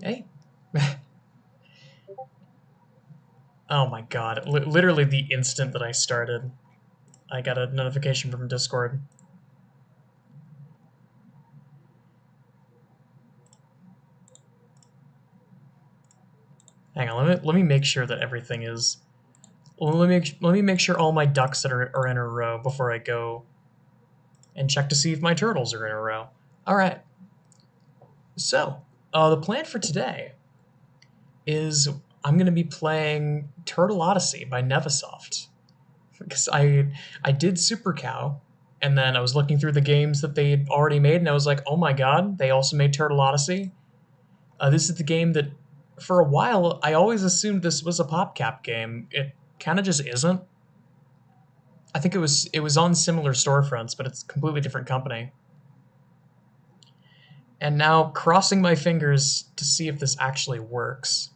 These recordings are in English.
Hey. Oh my god. Literally the instant that I started, I got a notification from Discord. Hang on, let me make sure that everything is... let me make sure all my ducks that are in a row before I go and check to see if my turtles are in a row. Alright. So, the plan for today is I'm going to be playing Turtle Odyssey by Nevosoft. Because I did Supercow, and then I was looking through the games that they had already made, and I was like, oh my god, they also made Turtle Odyssey? This is the game that, for a while, I always assumed this was a PopCap game. It kind of just isn't. I think it was on similar storefronts, but it's a completely different company. And now, crossing my fingers to see if this actually works.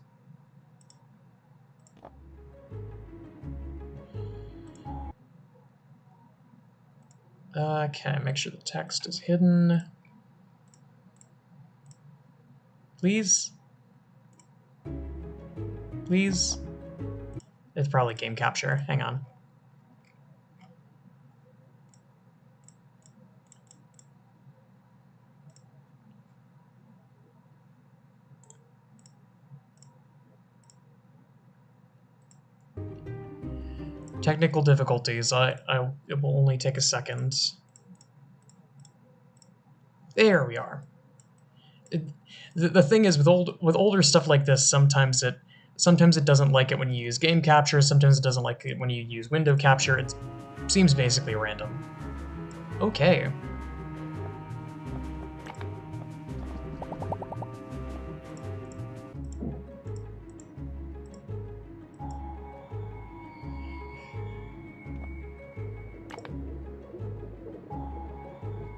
Okay, make sure the text is hidden. Please? Please? It's probably game capture. Hang on. Technical difficulties. It will only take a second. There we are. The thing is, with older stuff like this, sometimes it doesn't like it when you use game capture. Sometimes it doesn't like it when you use window capture. It seems basically random. Okay.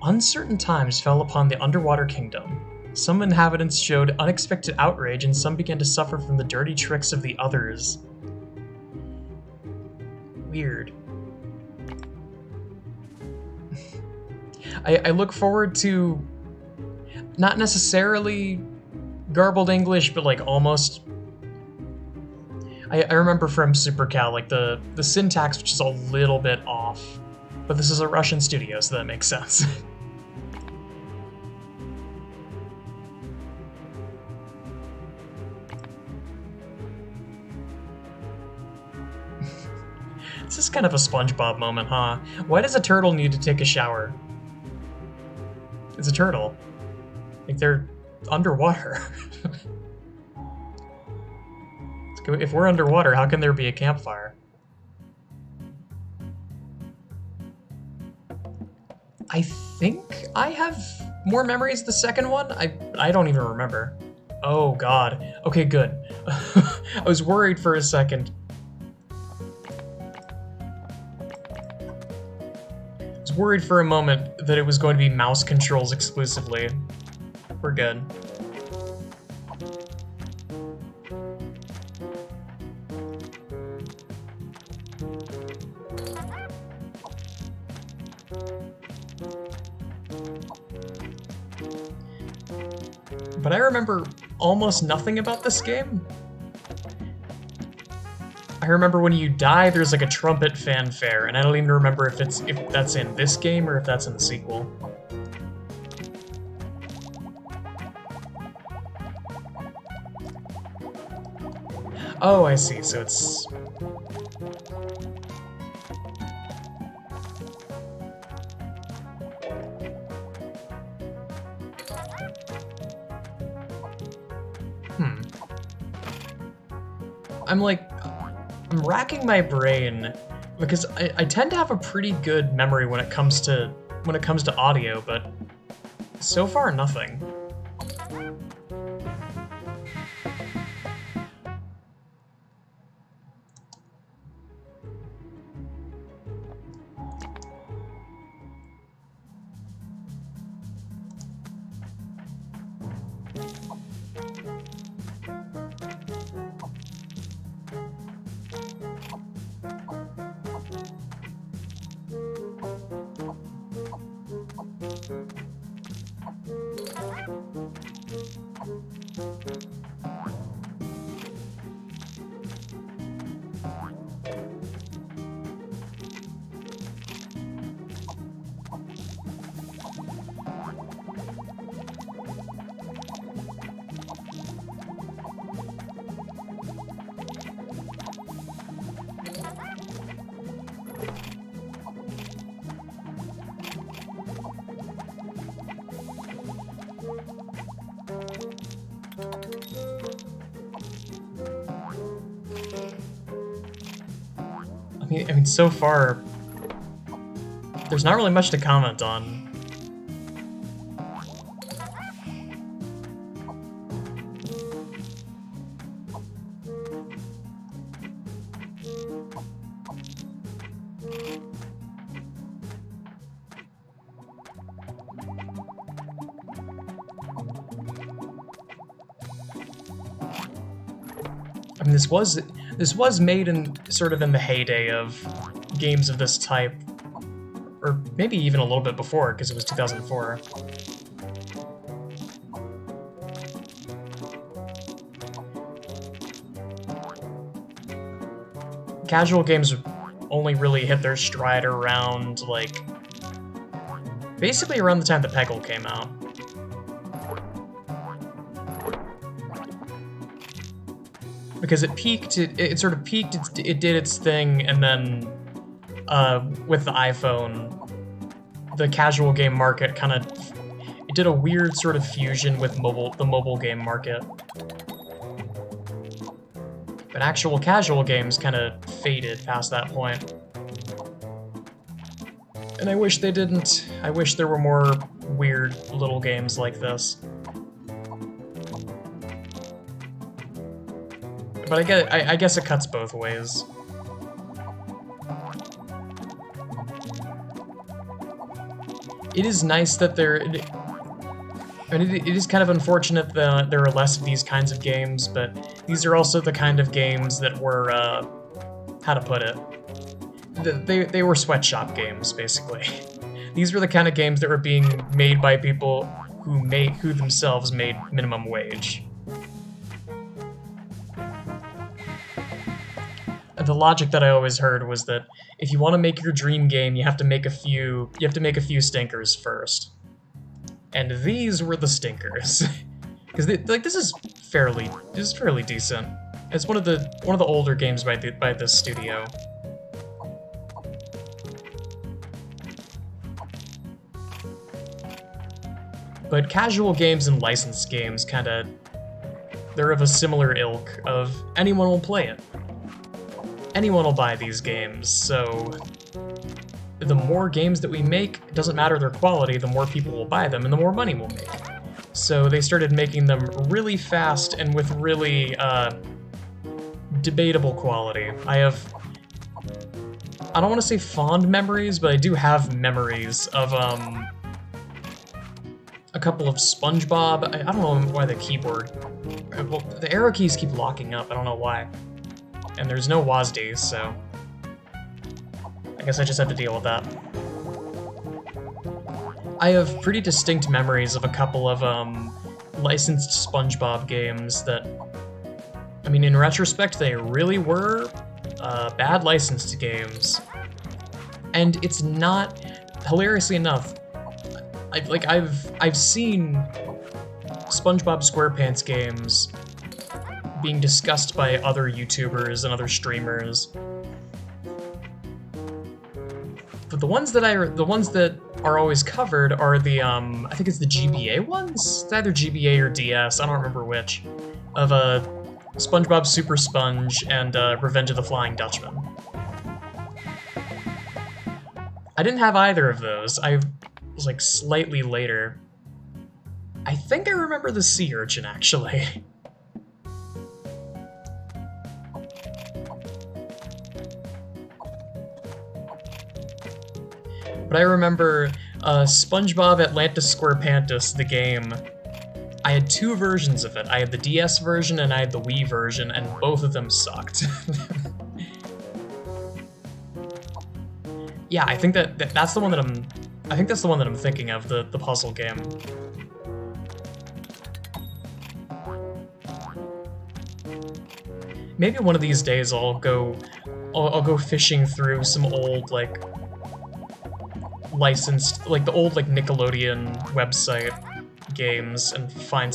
Uncertain times fell upon the underwater kingdom. Some inhabitants showed unexpected outrage, and some began to suffer from the dirty tricks of the others. Weird. I look forward to not necessarily garbled English, but like almost. I remember from Supercow, like the syntax, which is a little bit off, but this is a Russian studio, so that makes sense. This is kind of a SpongeBob moment, huh? Why does a turtle need to take a shower? It's a turtle. Like, they're underwater. If we're underwater, how can there be a campfire? I think I have more memories of the second one? I don't even remember. Oh god. Okay, good. I was worried for a second. I was worried for a moment that it was going to be mouse controls exclusively. We're good. But I remember almost nothing about this game. I remember when you die, there's like a trumpet fanfare, and I don't even remember if that's in this game or if that's in the sequel. Oh, I see. So it's... I'm racking my brain because I tend to have a pretty good memory when it comes to audio, but so far nothing. I mean, so far, there's not really much to comment on. I mean, this was made in sort of in the heyday of games of this type, or maybe even a little bit before, because it was 2004. Casual games only really hit their stride around, like, basically around the time that Peggle came out. Because it peaked, it sort of peaked, it did its thing, and then with the iPhone, the casual game market kind of, it did a weird sort of fusion with the mobile game market. But actual casual games kind of faded past that point. And I wish they didn't. I wish there were more weird little games like this. But I guess it cuts both ways. It is nice that it is kind of unfortunate that there are less of these kinds of games, but these are also the kind of games that were, how to put it? They were sweatshop games, basically. These were the kind of games that were being made by people who themselves made minimum wage. The logic that I always heard was that if you want to make your dream game, you have to make a few stinkers first. And these were the stinkers. Because like this is fairly decent. It's one of the older games by this studio. But casual games and licensed games they're of a similar ilk of anyone will play it. Anyone will buy these games, so the more games that we make, it doesn't matter their quality, the more people will buy them and the more money we'll make. So they started making them really fast and with really debatable quality. I don't want to say fond memories, but I do have memories of a couple of SpongeBob. I don't know why the keyboard, well, the arrow keys keep locking up. I don't know why. And there's no WASD, so I guess I just have to deal with that. I have pretty distinct memories of a couple of licensed SpongeBob games that, I mean, in retrospect, they really were bad licensed games. And it's not, hilariously enough, I've seen SpongeBob SquarePants games being discussed by other YouTubers and other streamers. But the ones that are always covered are the I think it's the GBA ones? It's either GBA or DS, I don't remember which. Of SpongeBob Super Sponge and Revenge of the Flying Dutchman. I didn't have either of those. I was like slightly later. I think I remember the Sea Urchin actually. But I remember SpongeBob Atlantis SquarePantis, the game. I had two versions of it. I had the DS version and I had the Wii version, and both of them sucked. Yeah, I think that's the one that I'm thinking of, the puzzle game. Maybe one of these days I'll go fishing through some old like licensed, like the old like Nickelodeon website games and find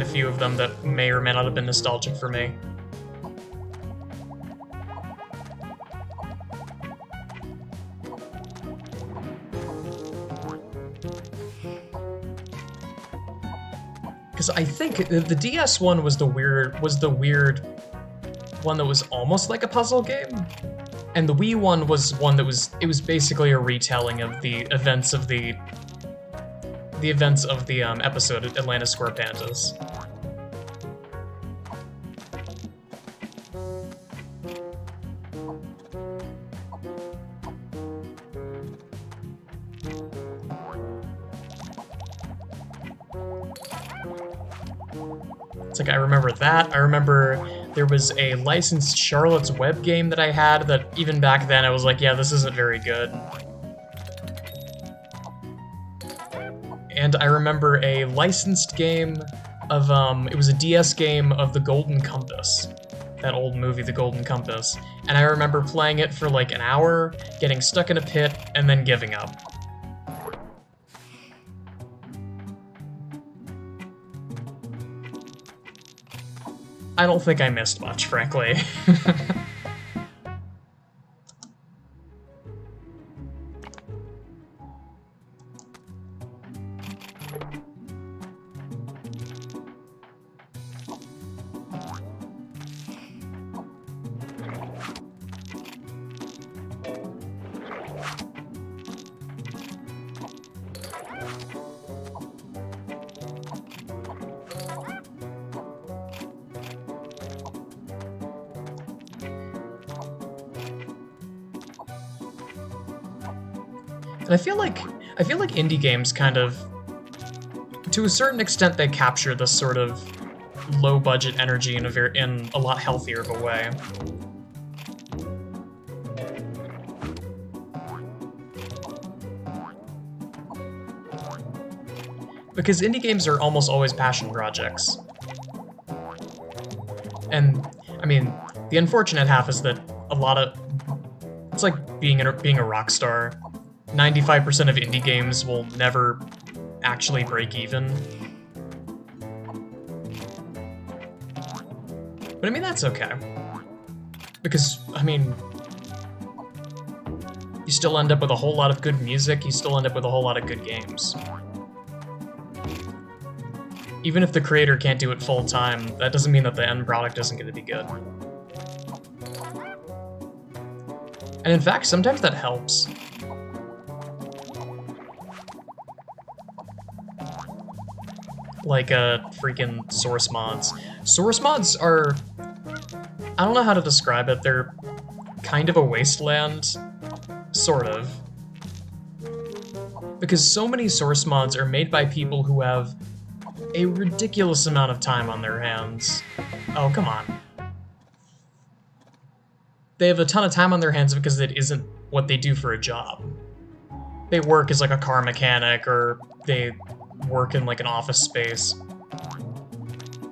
a few of them that may or may not have been nostalgic for me. Because I think the DS one was the weird one that was almost like a puzzle game. And the Wii one was one that was basically a retelling of the events of the episode Atlantis SquarePantis. It's like I remember that. I remember there was a licensed Charlotte's Web game that I had that even back then I was like, yeah, this isn't very good. And I remember a licensed game of, it was a DS game of The Golden Compass. That old movie, The Golden Compass. And I remember playing it for like an hour, getting stuck in a pit, and then giving up. I don't think I missed much, frankly. And I feel like indie games kind of, to a certain extent, they capture this sort of low-budget energy in a lot healthier of a way. Because indie games are almost always passion projects. And, I mean, the unfortunate half is that a lot of... It's like being a rock star. 95% of indie games will never actually break even. But I mean, that's okay. Because, I mean, you still end up with a whole lot of good music, you still end up with a whole lot of good games. Even if the creator can't do it full time, that doesn't mean that the end product isn't going to be good. And in fact, sometimes that helps. Like, freaking source mods. Source mods are... I don't know how to describe it, they're kind of a wasteland. Sort of. Because so many source mods are made by people who have a ridiculous amount of time on their hands. Oh, come on. They have a ton of time on their hands because it isn't what they do for a job. They work as like a car mechanic, or they work in like an office space.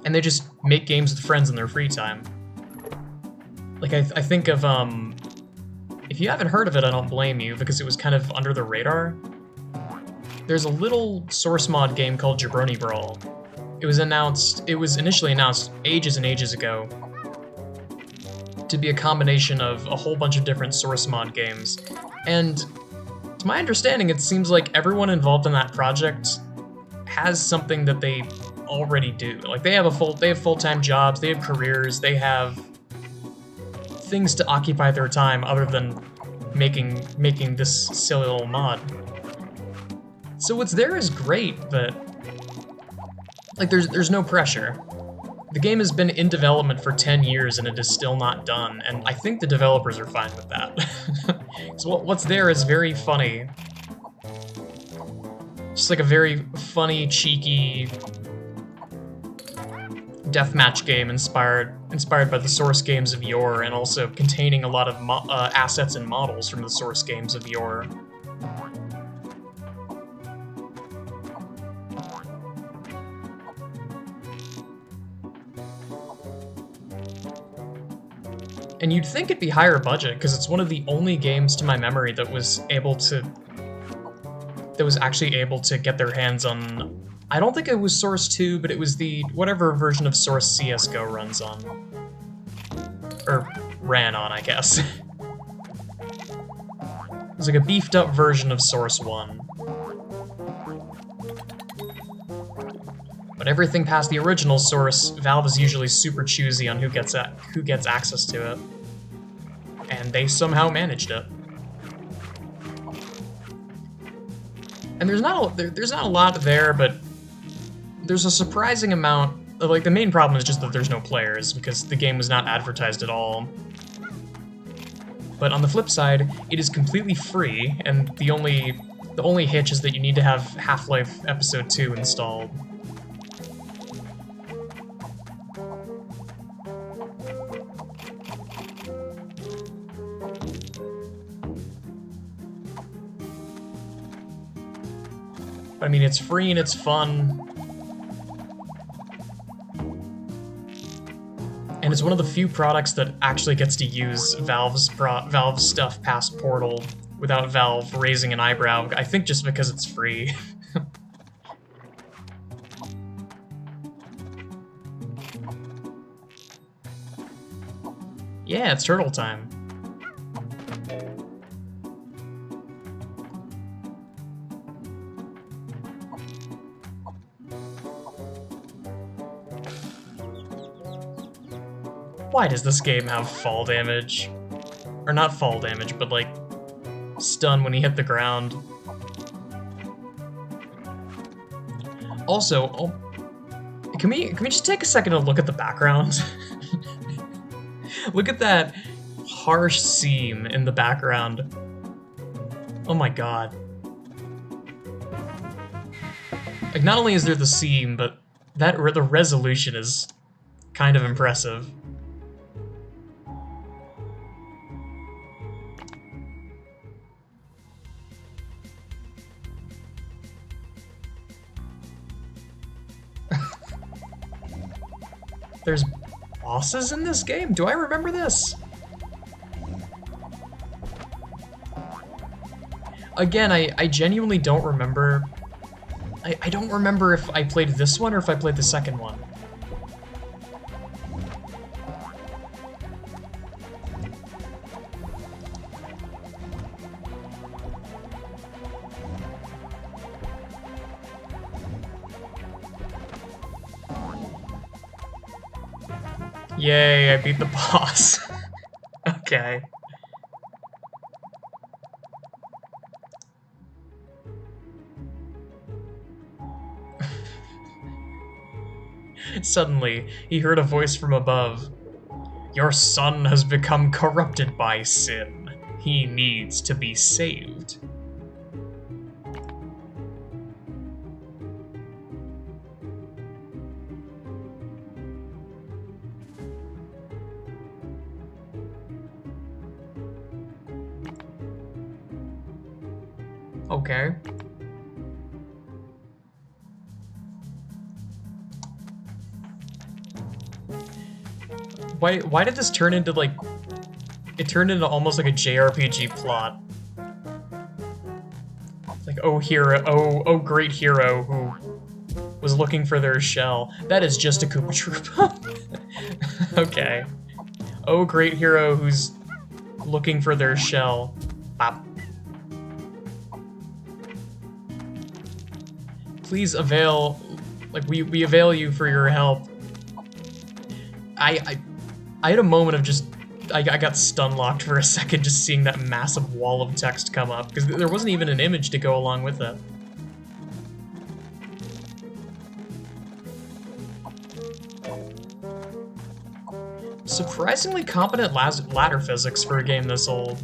And they just make games with friends in their free time. Like, I think of, if you haven't heard of it, I don't blame you, because it was kind of under the radar. There's a little source mod game called Jabroni Brawl. It was initially announced ages and ages ago to be a combination of a whole bunch of different source mod games. And to my understanding, it seems like everyone involved in that project has something that they already do. Like, they have full-time jobs, they have careers, they have things to occupy their time other than making this silly little mod. So what's there is great, but like there's no pressure. The game has been in development for 10 years and it is still not done, and I think the developers are fine with that. So what's there is very funny. Just like a very funny, cheeky deathmatch game inspired by the source games of yore, and also containing a lot of assets and models from the source games of yore. And you'd think it'd be higher budget, because it's one of the only games to my memory that was actually able to get their hands on... I don't think it was Source 2, but it was the whatever version of Source CSGO runs on. Or ran on, I guess. It was like a beefed up version of Source 1. But everything past the original Source, Valve is usually super choosy on who gets access to it. And they somehow managed it. And there's not a lot there, but there's a surprising amount of, like, the main problem is just that there's no players, because the game was not advertised at all. But on the flip side, it is completely free, and the only hitch is that you need to have Half-Life Episode 2 installed. I mean, it's free and it's fun. And it's one of the few products that actually gets to use Valve's stuff past Portal without Valve raising an eyebrow, I think just because it's free. Yeah, it's turtle time. Why does this game have fall damage? Or not fall damage, but like stun when he hit the ground. Also, can we just take a second to look at the background? Look at that harsh seam in the background. Oh my god. Like, not only is there the seam, but the resolution is kind of impressive. There's bosses in this game? Do I remember this? Again, I genuinely don't remember. I don't remember if I played this one or if I played the second one. Yay, I beat the boss. Okay. Suddenly, he heard a voice from above. Your son has become corrupted by sin. He needs to be saved. Okay. Why did this turn into, like... It turned into almost like a JRPG plot. Like, oh hero, oh great hero who was looking for their shell. That is just a Koopa Troopa. Okay. Oh great hero who's looking for their shell. Bop. Please avail, like, we avail you for your help. I had a moment of just, I got stun-locked for a second just seeing that massive wall of text come up, because there wasn't even an image to go along with it. Surprisingly competent ladder physics for a game this old.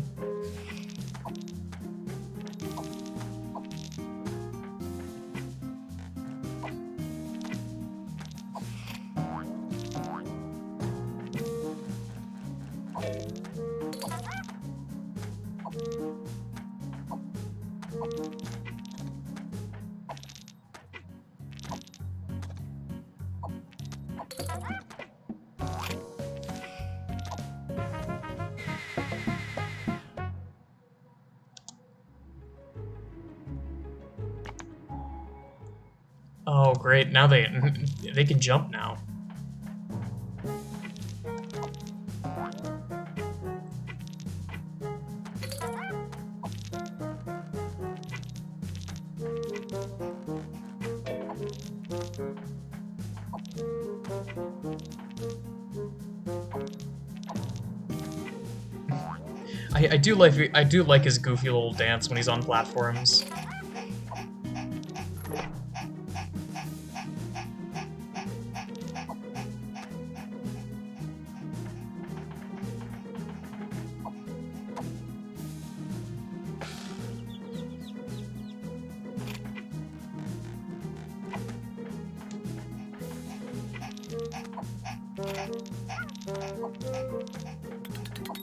Oh, great. Now they can jump now. I do like his goofy little dance when he's on platforms.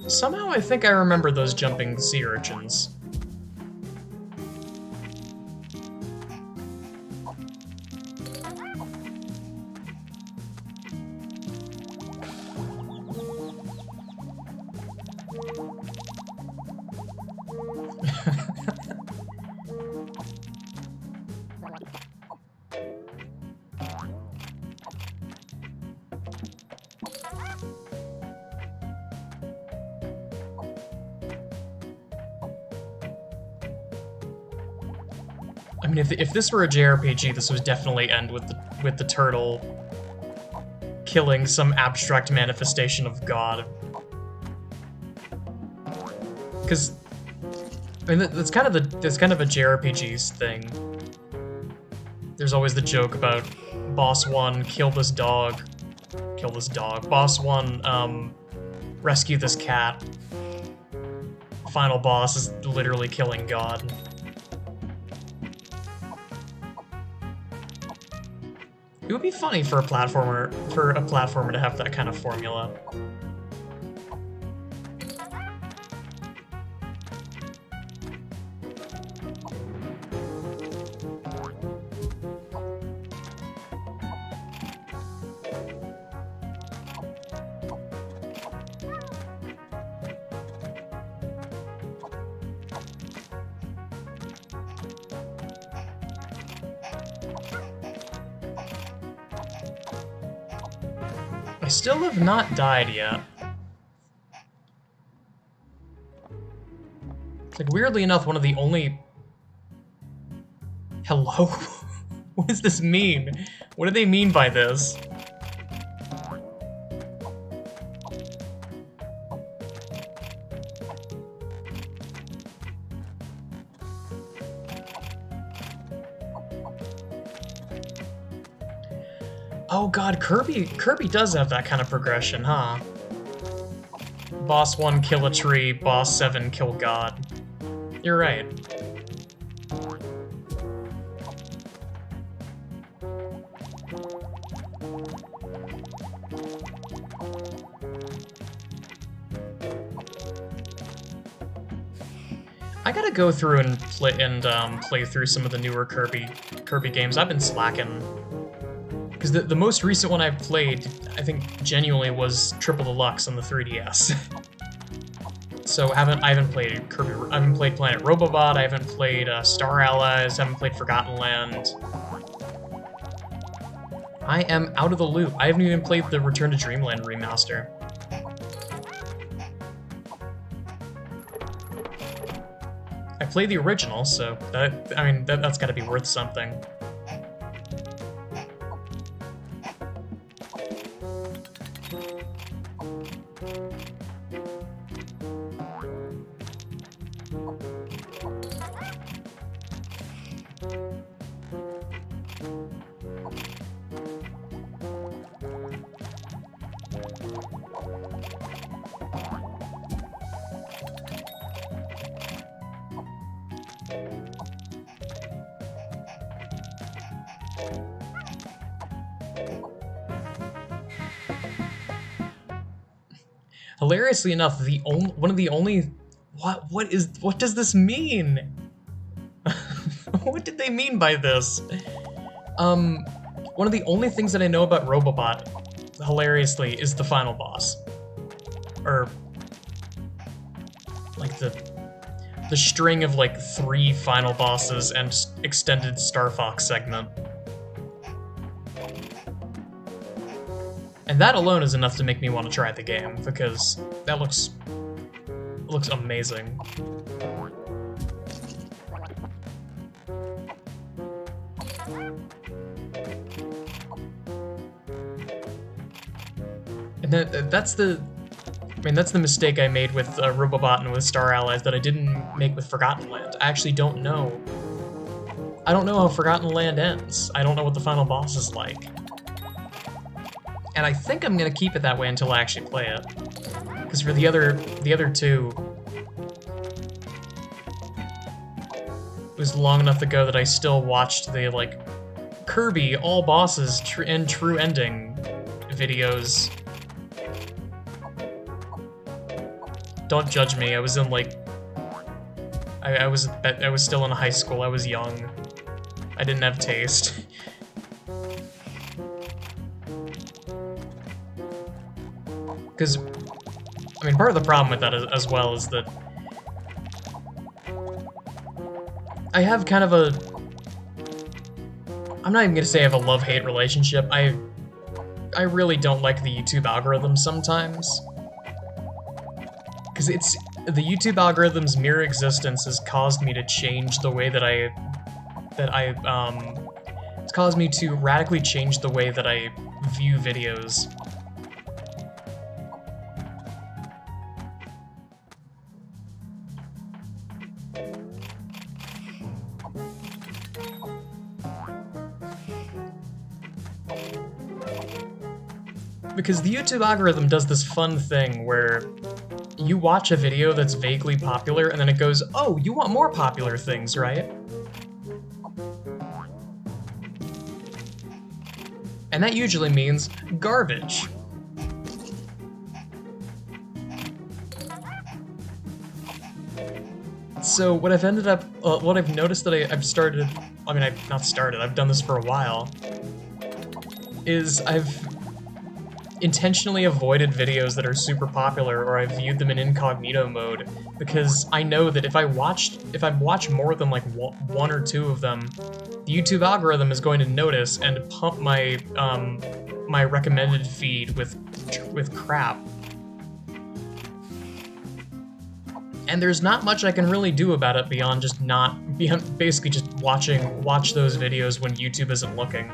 Somehow I think I remember those jumping sea urchins. I mean, if this were a JRPG, this would definitely end with the turtle killing some abstract manifestation of God. Because I mean, that's kind of a JRPG's thing. There's always the joke about boss 1, kill this dog. Boss 1, rescue this cat. Final boss is literally killing God. It would be funny for a platformer to have that kind of formula. I still have not died yet. It's like, weirdly enough, one of the only... Hello? What does this mean? What do they mean by this? Oh god, Kirby does have that kind of progression, huh? Boss 1, kill a tree. Boss 7, kill God. You're right. I gotta go through and play through some of the newer Kirby games. I've been slacking. Because the most recent one I've played, I think, genuinely was Triple Deluxe on the 3DS. So I haven't played Kirby. I haven't played Planet Robobot. I haven't played Star Allies. I haven't played Forgotten Land. I am out of the loop. I haven't even played the Return to Dreamland remaster. I played the original, so that's got to be worth something. Hilariously enough, what does this mean? What did they mean by this? One of the only things that I know about Robobot, hilariously, is the final boss. Or like the string of like 3 final bosses and extended Star Fox segment. And that alone is enough to make me want to try the game, because that looks amazing. And that's the mistake I made with Robobot and with Star Allies that I didn't make with Forgotten Land. I actually don't know. I don't know how Forgotten Land ends. I don't know what the final boss is like. And I think I'm gonna keep it that way until I actually play it. Because for the other 2, it was long enough ago that I still watched the, like, Kirby all bosses and true ending videos. Don't judge me, I was in, like... I was still in high school, I was young. I didn't have taste. Because, I mean, part of the problem with that as well is that I have kind of a... I'm not even going to say I have a love-hate relationship. I really don't like the YouTube algorithm sometimes. Because the YouTube algorithm's mere existence has caused me to change the way it's caused me to radically change the way that I view videos. Because the YouTube algorithm does this fun thing where you watch a video that's vaguely popular and then it goes, oh, you want more popular things, right? And that usually means garbage. So what I've ended up, what I've noticed that I've started, I mean, I've not started, I've done this for a while, is I've intentionally avoided videos that are super popular, or I've viewed them in incognito mode, because I know that if I watch more than like 1 or 2 of them, the YouTube algorithm is going to notice and pump my my recommended feed with crap. And there's not much I can really do about it beyond basically just watch those videos when YouTube isn't looking.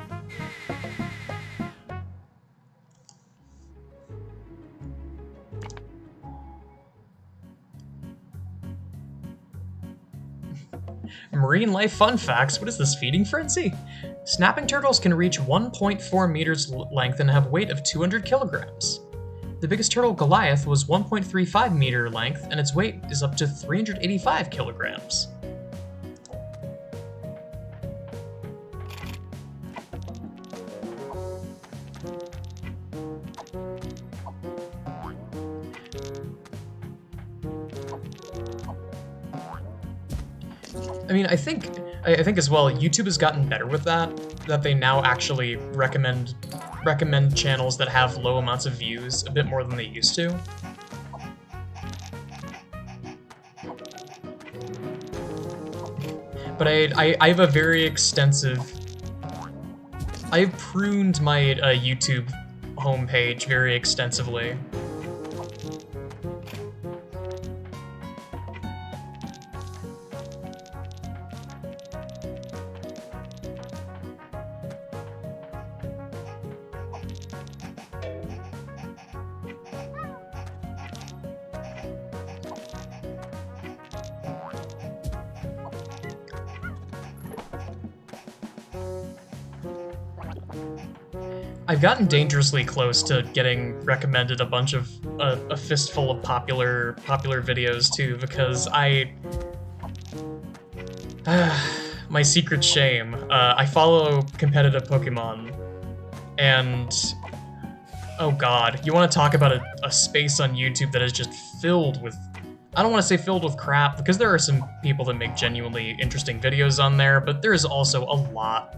Marine life fun facts. What is this, feeding frenzy? Snapping turtles can reach 1.4 meters length and have weight of 200 kilograms. The biggest turtle, Goliath, was 1.35 meter length, and its weight is up to 385 kilograms. I mean, I think as well, YouTube has gotten better with that they now actually recommend channels that have low amounts of views a bit more than they used to. But I have a very extensive... I've pruned my YouTube homepage very extensively. I've gotten dangerously close to getting recommended a bunch of a fistful of popular videos too, because my secret shame. I follow competitive Pokemon, and oh god, you want to talk about a space on YouTube that is just filled with, I don't want to say filled with crap, because there are some people that make genuinely interesting videos on there, but there's also a lot.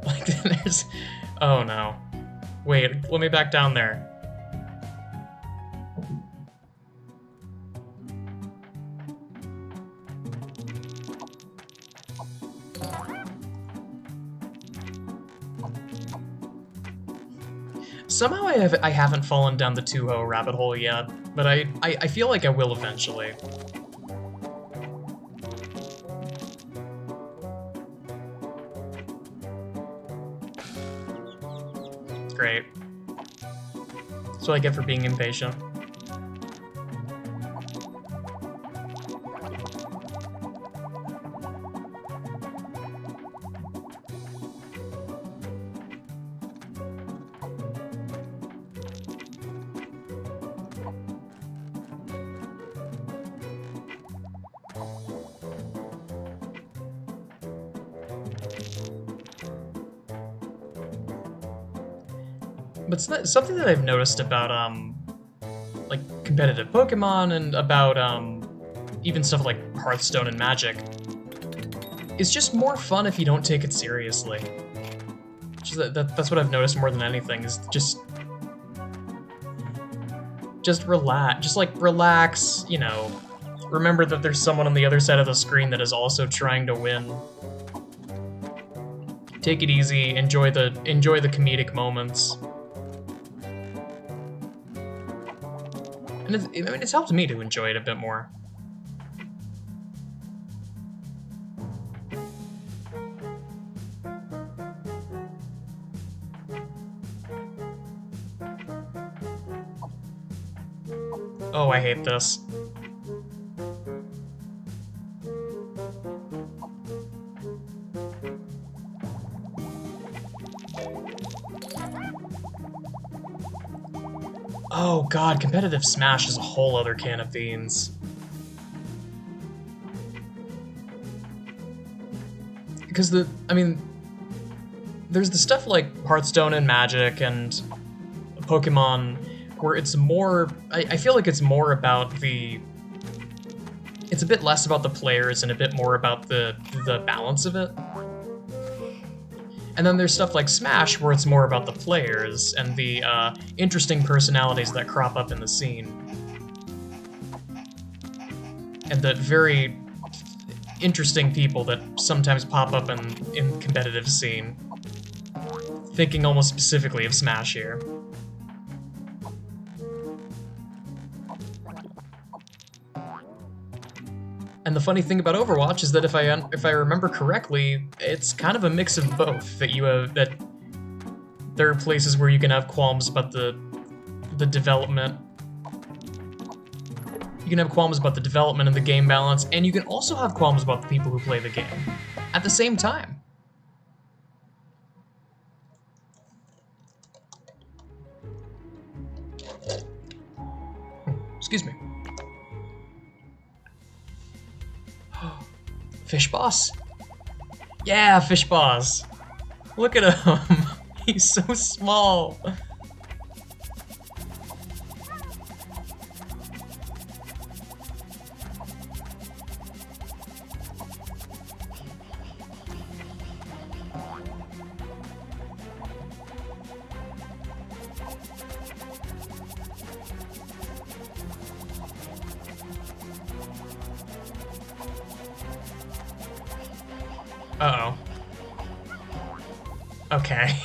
Like, there's... Oh no. Wait, let me back down there. Somehow I haven't fallen down the Tuho rabbit hole yet, but I feel like I will eventually. Great. That's what I get for being impatient. But something that I've noticed about, like, competitive Pokemon and about, even stuff like Hearthstone and Magic, is just more fun if you don't take it seriously. That's what I've noticed more than anything, is just relax. Just, like, relax, you know, remember that there's someone on the other side of the screen that is also trying to win. Take it easy, enjoy the comedic moments. And I mean, it's helped me to enjoy it a bit more. Oh, I hate this. Oh god, competitive Smash is a whole other can of beans. Because I mean, there's the stuff like Hearthstone and Magic and Pokemon where it's more, I feel like it's more about it's a bit less about the players and a bit more about the balance of it. And then there's stuff like Smash, where it's more about the players and the interesting personalities that crop up in the scene. And the very interesting people that sometimes pop up in competitive scene. thinking almost specifically of Smash here. And the funny thing about Overwatch is that if I remember correctly, it's kind of a mix of both. That there are places where you can have qualms about the development. You can have qualms about the development and the game balance, and you can also have qualms about the people who play the game at the same time. Excuse me. Fish Boss? Yeah, Fish Boss. Look at him. He's so small. Uh-oh. Okay.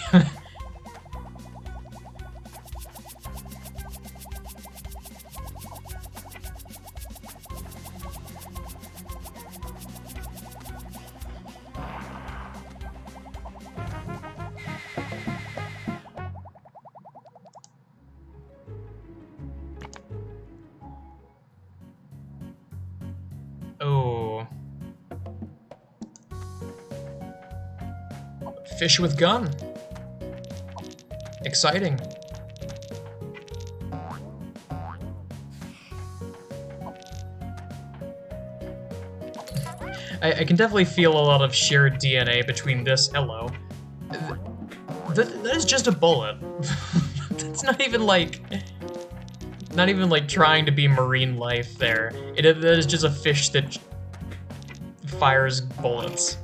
Oh. Fish with gun. Exciting. I can definitely feel a lot of shared DNA between this. Hello. That is just a bullet. That's not even like trying to be marine life there. That is just a fish that fires bullets.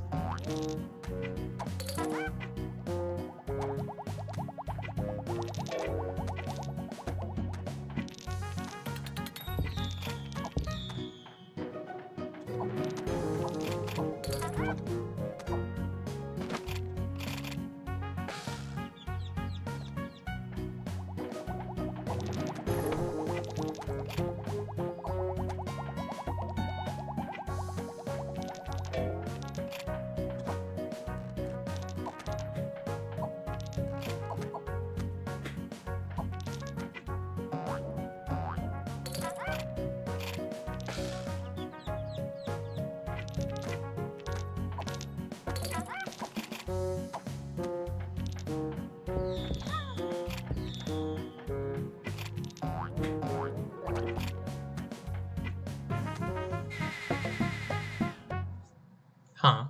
Huh.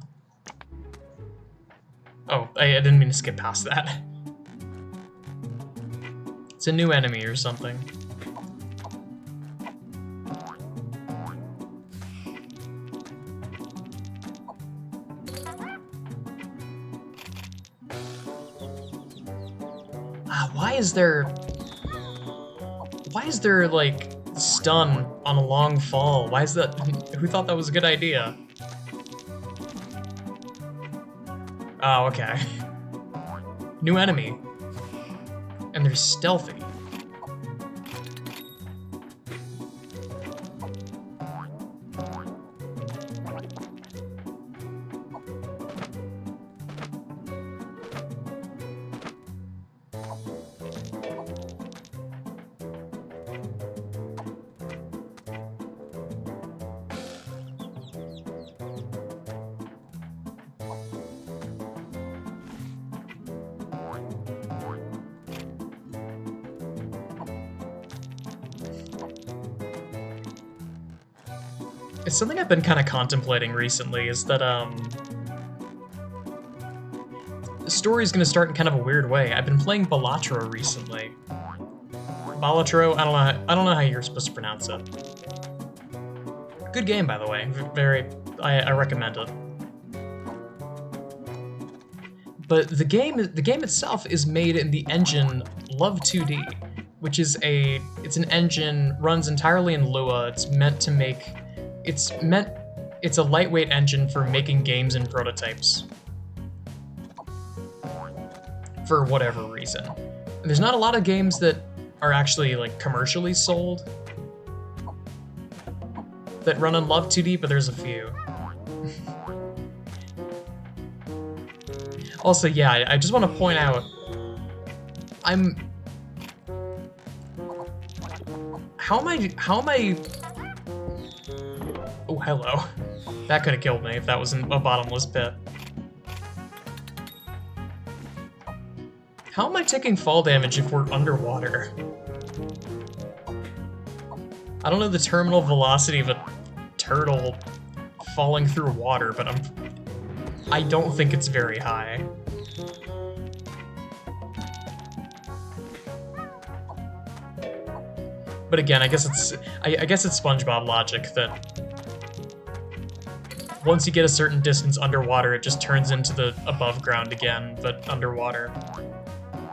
Oh, I didn't mean to skip past that. It's a new enemy or something. Why is there like stun on a long fall? Why is that? Who thought that was a good idea? Oh, okay. New enemy. And they're stealthy. It's something I've been kind of contemplating recently, is that, the story's gonna start in kind of a weird way. I've been playing Balatro recently. Balatro, I don't know how you're supposed to pronounce it. Good game, by the way. I recommend it. But the game itself is made in the engine Love 2D, which is it's an engine, runs entirely in Lua. It's a lightweight engine for making games and prototypes. for whatever reason. There's not a lot of games that are actually like commercially sold that run on Love 2D, but there's a few. Also, yeah, I just want to point out, how am I... Oh, hello. That could have killed me if that was in a bottomless pit. How am I taking fall damage if we're underwater? I don't know the terminal velocity of a turtle falling through water, but I don't think it's very high. But again, I guess it's SpongeBob logic that once you get a certain distance underwater, it just turns into the above ground again, but underwater.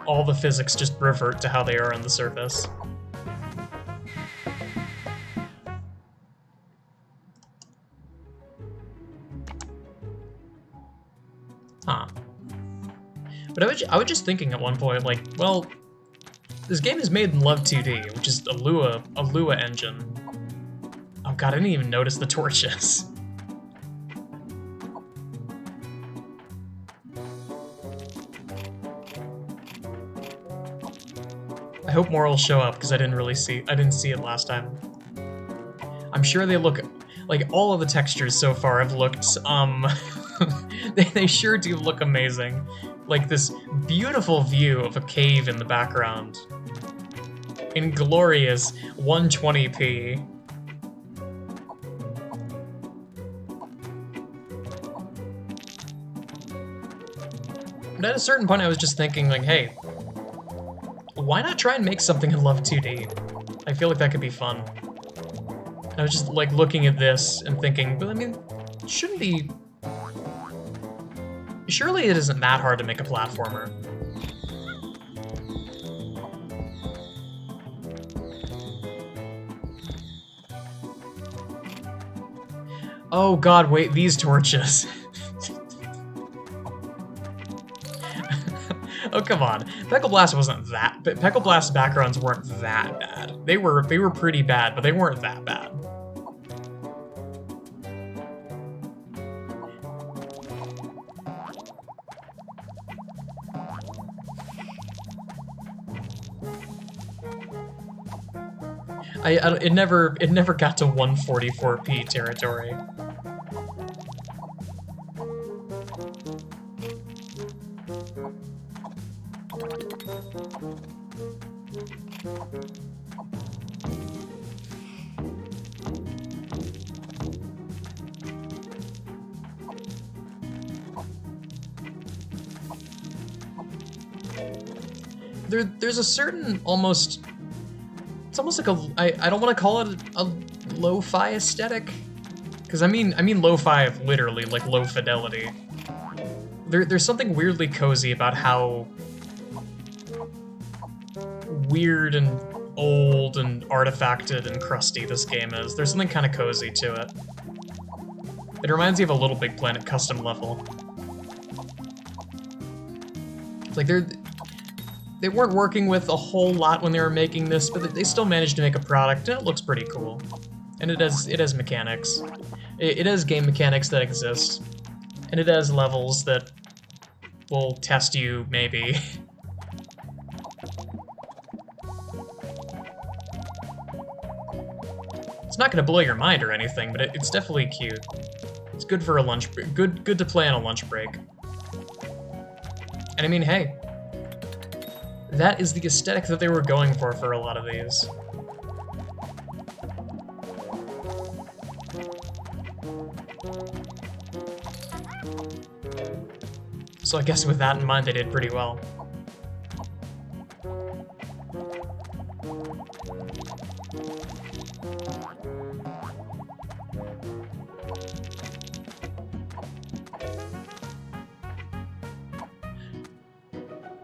All the physics just revert to how they are on the surface. Huh. But I was just thinking at one point, like, well, this game is made in Love 2D, which is a Lua engine. Oh god, I didn't even notice the torches. I hope more will show up, because I didn't see it last time. I'm sure they look, like, all of the textures so far have looked, they sure do look amazing. Like this beautiful view of a cave in the background. In glorious 120p. But at a certain point I was just thinking, like, hey, why not try and make something in Love 2D? I feel like that could be fun. And I was just, like, looking at this and thinking, but I mean, it shouldn't be... Surely it isn't that hard to make a platformer. Oh god, wait, these torches. Oh, come on. Peckle Blast wasn't that... But Peckle Blast's backgrounds weren't that bad. They were pretty bad, but they weren't that bad. It never got to 144p territory. There's a certain almost... It's almost like a... I don't want to call it a lo-fi aesthetic. Because I mean lo-fi literally, like low fidelity. There's something weirdly cozy about how weird and old and artifacted and crusty this game is. There's something kind of cozy to it. It reminds me of a Little Big Planet custom level. It's like they weren't working with a whole lot when they were making this, but they still managed to make a product, and it looks pretty cool. And it has mechanics. It has game mechanics that exist. And it has levels that will test you, maybe. It's not gonna blow your mind or anything, but it's definitely cute. It's good for a lunch break. Good to play on a lunch break. And I mean, hey, that is the aesthetic that they were going for a lot of these. So I guess with that in mind, they did pretty well.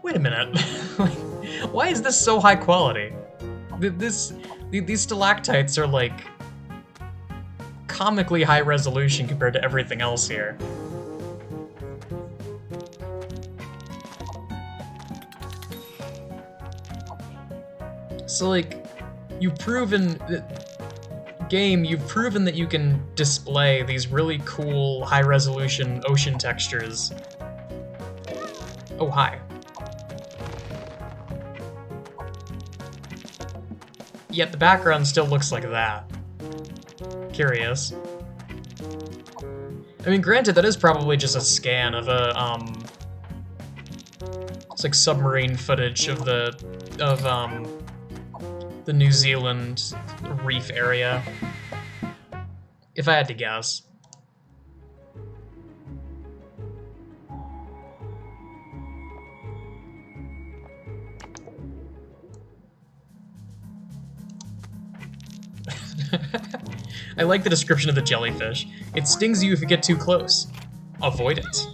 Wait a minute. Why is this so high quality? These stalactites are like comically high resolution compared to everything else here. So, like, you've proven that you can display these really cool high-resolution ocean textures. Oh, hi. Yet the background still looks like that. Curious. I mean, granted, that is probably just a scan of a, it's like submarine footage of the New Zealand reef area, if I had to guess. I like the description of the jellyfish. It stings you if you get too close. Avoid it.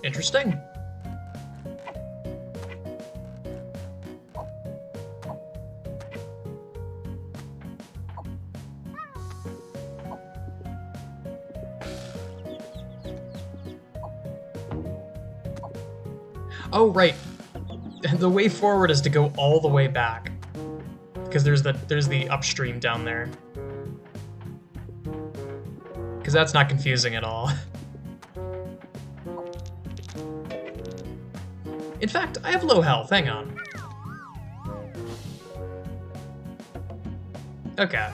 Interesting. Oh, right. The way forward is to go all the way back. Because there's the upstream down there. Because that's not confusing at all. In fact, I have low health, hang on. Okay.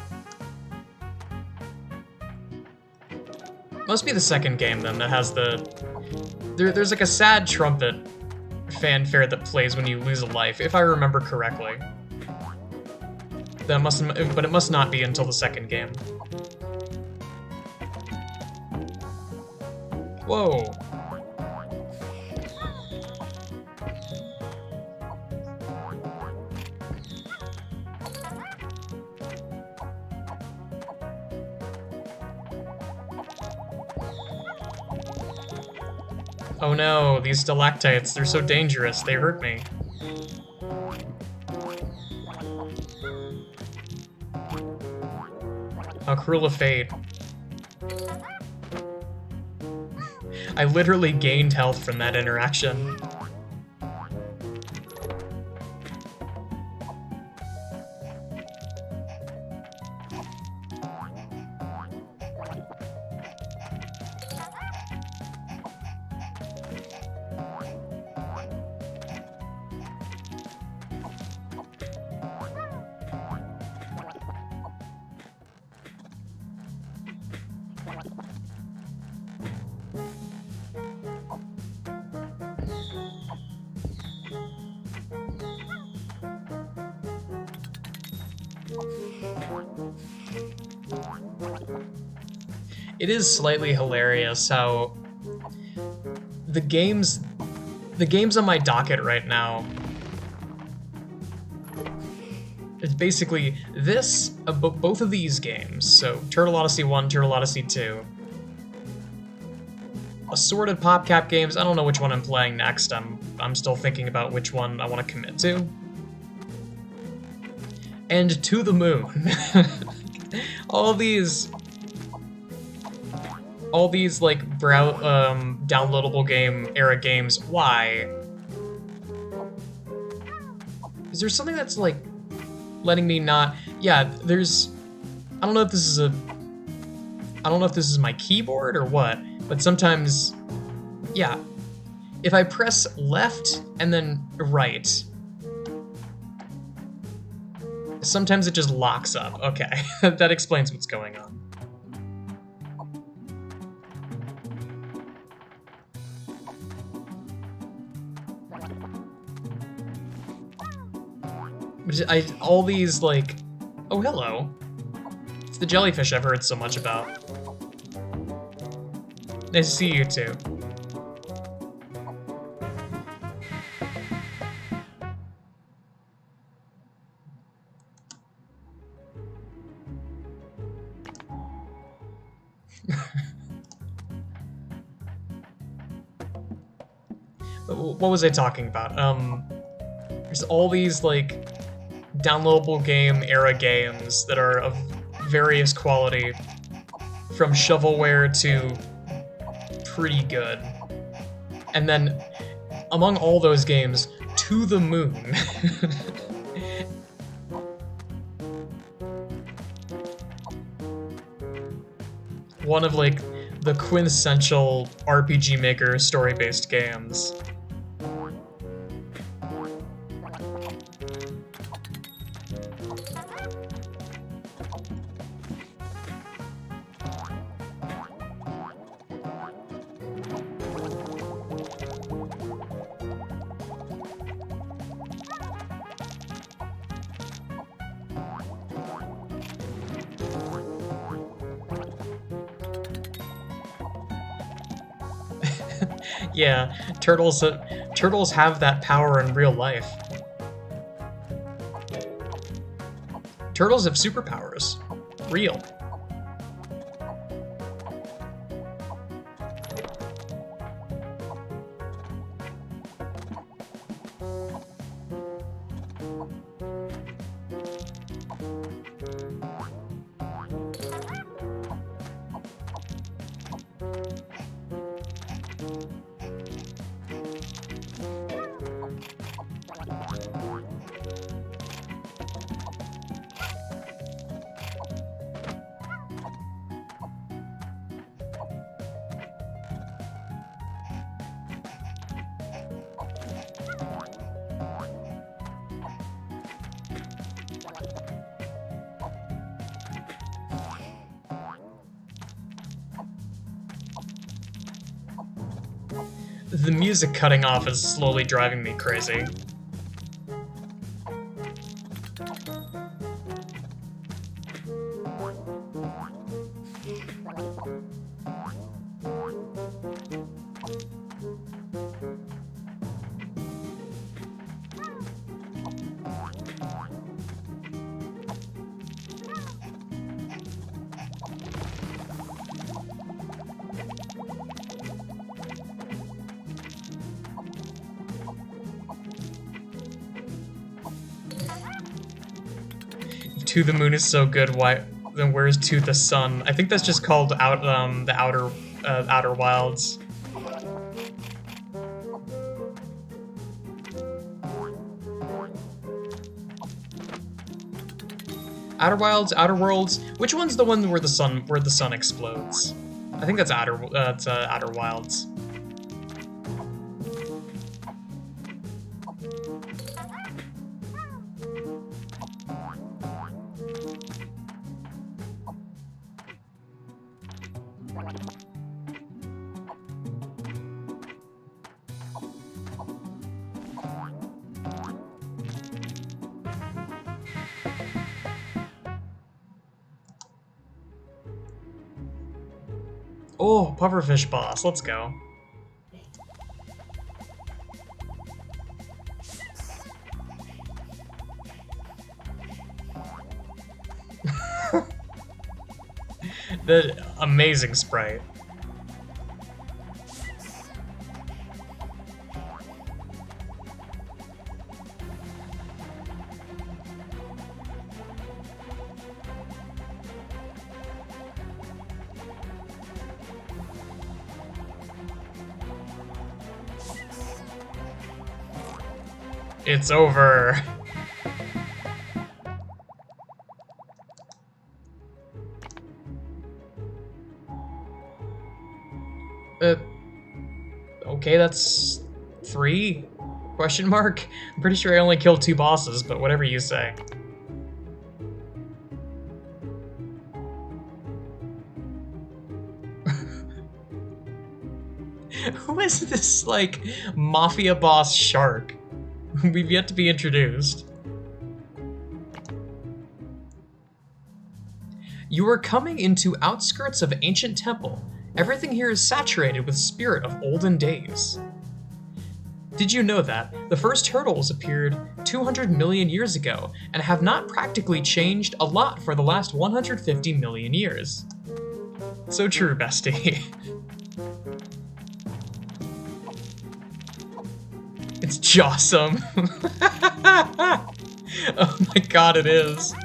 Must be the second game, then, that has the... There's like a sad trumpet fanfare that plays when you lose a life, if I remember correctly. But it must not be until the second game. Whoa. Oh no, these stalactites, they're so dangerous, they hurt me. How cruel a fate. I literally gained health from that interaction. It is slightly hilarious how the games on my docket right now, it's basically this, both of these games, so Turtle Odyssey 1, Turtle Odyssey 2, assorted PopCap games. I don't know which one I'm playing next. I'm still thinking about which one I want to commit to. And To the Moon. all these like downloadable game era games. Why? Is there something that's like letting me not? Yeah, there's. I don't know if this is I don't know if this is my keyboard or what, but sometimes, yeah, if I press left and then right, sometimes it just locks up. Okay, that explains what's going on. All these, like, oh, hello. It's the jellyfish I've heard so much about. Nice to see you too. What was I talking about? There's all these, like, downloadable game era games that are of various quality, from shovelware to pretty good. And then, among all those games, To the Moon. One of, like, the quintessential RPG Maker story-based games. Yeah, turtles have that power in real life. Turtles have superpowers. Real. The music cutting off is slowly driving me crazy. To the Moon is so good, why then where's To the Sun? I think that's just called the Outer Wilds. Outer Wilds, Outer Worlds. Which one's the one where the sun explodes? I think that's Outer Wilds. Oh, pufferfish boss, let's go. The amazing sprite. It's over. Okay, that's 3? Question mark? I'm pretty sure I only killed 2 bosses, but whatever you say. Who is this, like, mafia boss shark? We've yet to be introduced. You are coming into outskirts of ancient temple. Everything here is saturated with spirit of olden days. Did you know that the first turtles appeared 200 million years ago and have not practically changed a lot for the last 150 million years? So true, bestie. It's Jawsome. Oh my god, it is.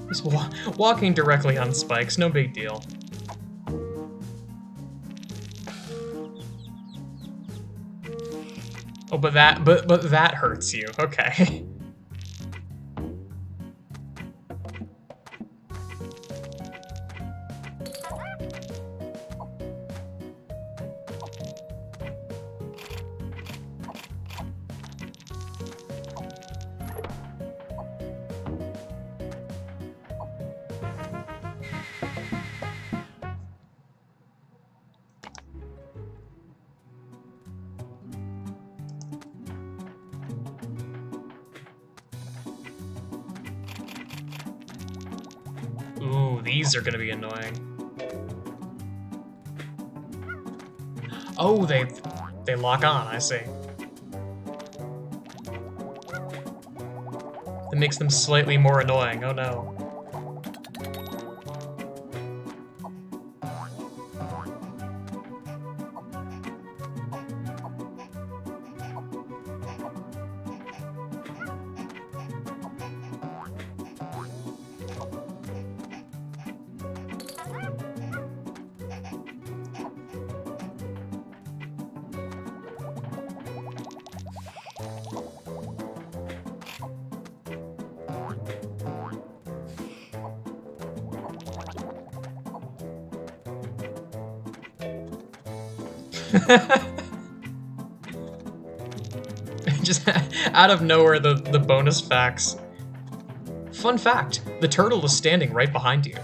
Just walking directly on spikes, no big deal. Oh, but that hurts you. Okay. Ooh, these are gonna be annoying. Oh, they lock on, I see. That makes them slightly more annoying, oh no. Just out of nowhere, the bonus facts. Fun fact, the turtle is standing right behind you.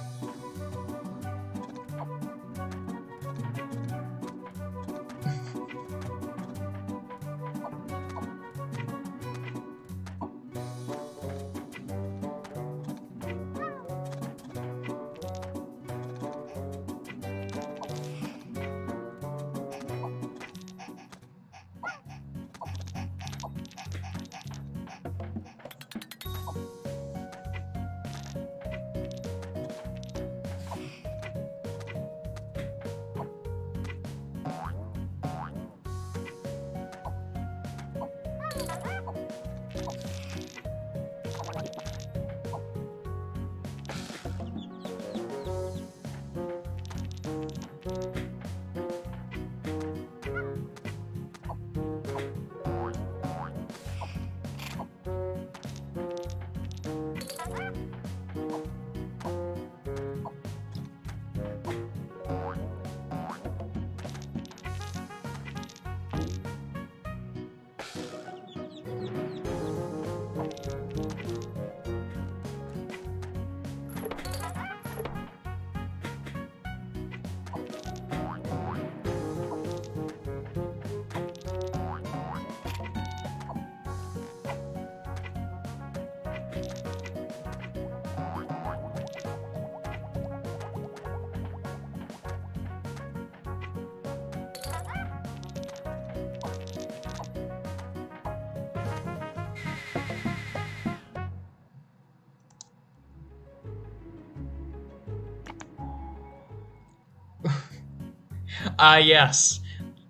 Ah, yes.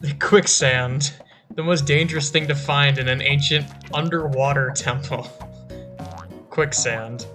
The quicksand. The most dangerous thing to find in an ancient underwater temple. Quicksand.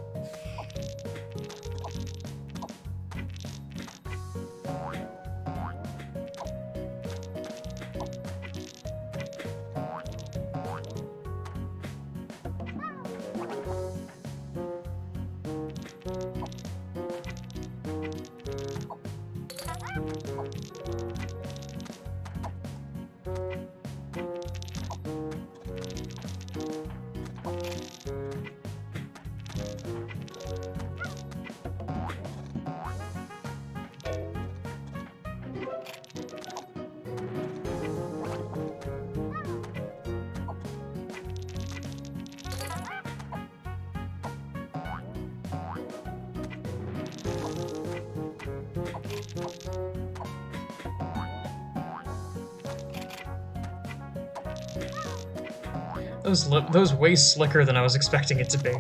That was way slicker than I was expecting it to be.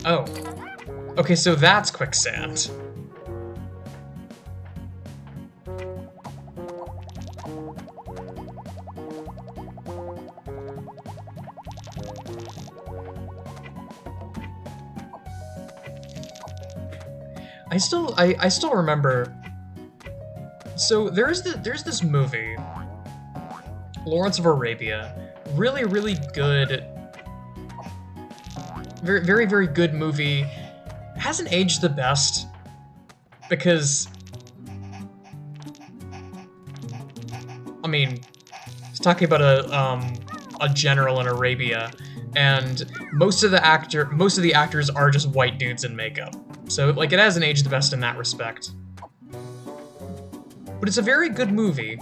Oh. Okay, so that's quicksand. I still remember. So there's this movie, Lawrence of Arabia, really good, very good movie. Hasn't aged the best because, I mean, he's talking about a general in Arabia, and most of the actors are just white dudes in makeup. So, like, it hasn't aged the best in that respect. But it's a very good movie.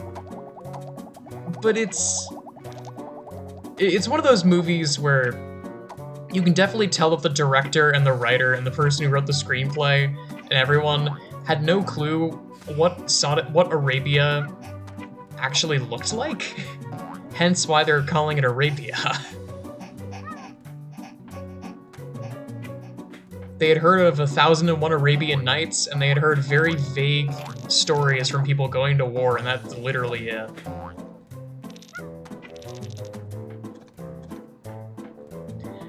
But it's one of those movies where you can definitely tell that the director and the writer and the person who wrote the screenplay and everyone had no clue what Arabia actually looked like. Hence why they're calling it Arabia. They had heard of 1001 Arabian Nights, and they had heard very vague stories from people going to war, and that's literally it.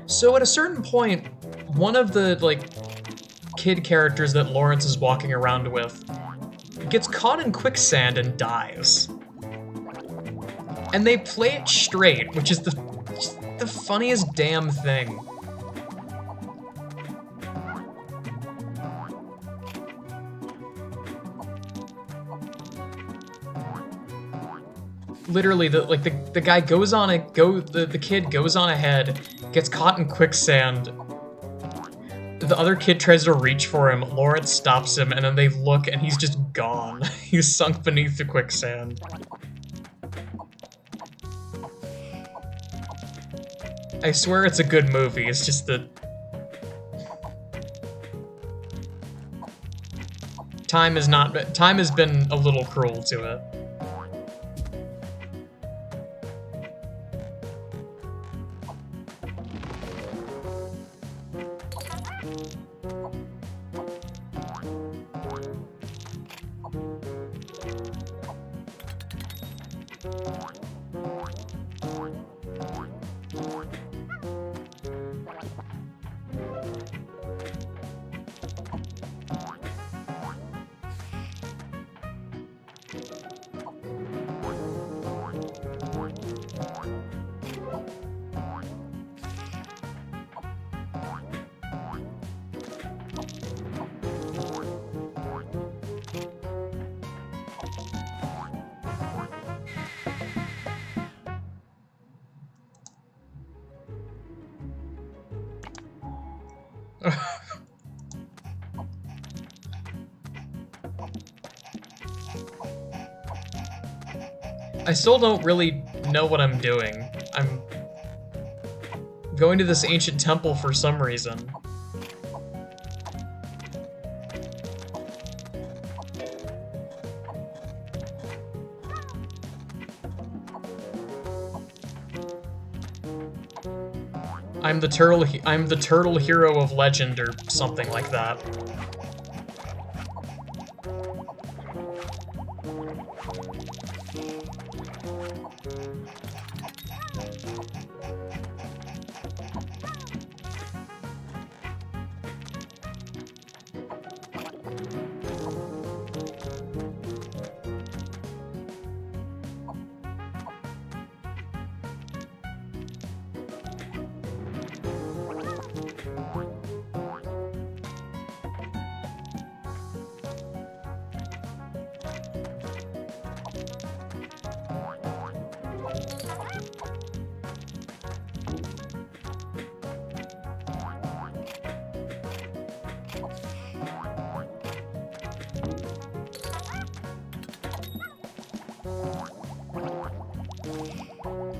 So at a certain point, one of the, like, kid characters that Lawrence is walking around with gets caught in quicksand and dies. And they play it straight, which is the funniest damn thing. Literally, the guy goes on the kid goes on ahead, gets caught in quicksand. The other kid tries to reach for him, Lawrence stops him, and then they look and he's just gone. He's sunk beneath the quicksand. I swear it's a good movie, it's just that time has been a little cruel to it. I still don't really know what I'm doing. I'm going to this ancient temple for some reason. I'm the turtle hero of legend or something like that.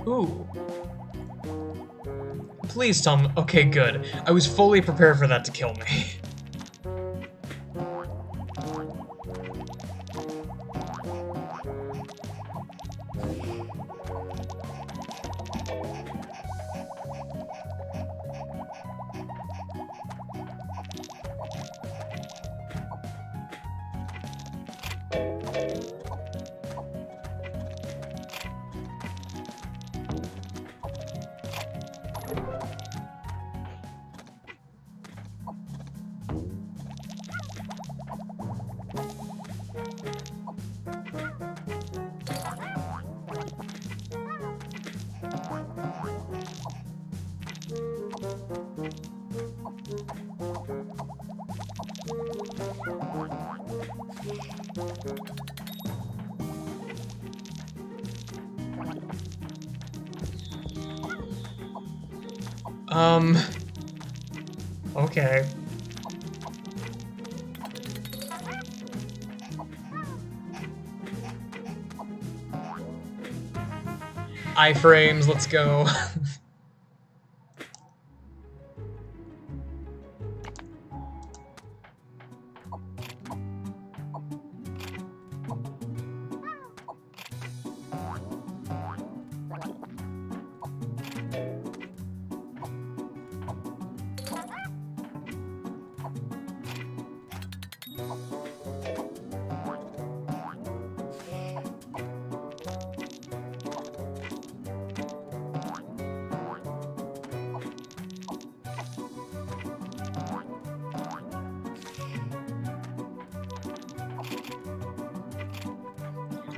Ooh. Please tell me. Okay, good. I was fully prepared for that to kill me. Okay. Iframes, let's go.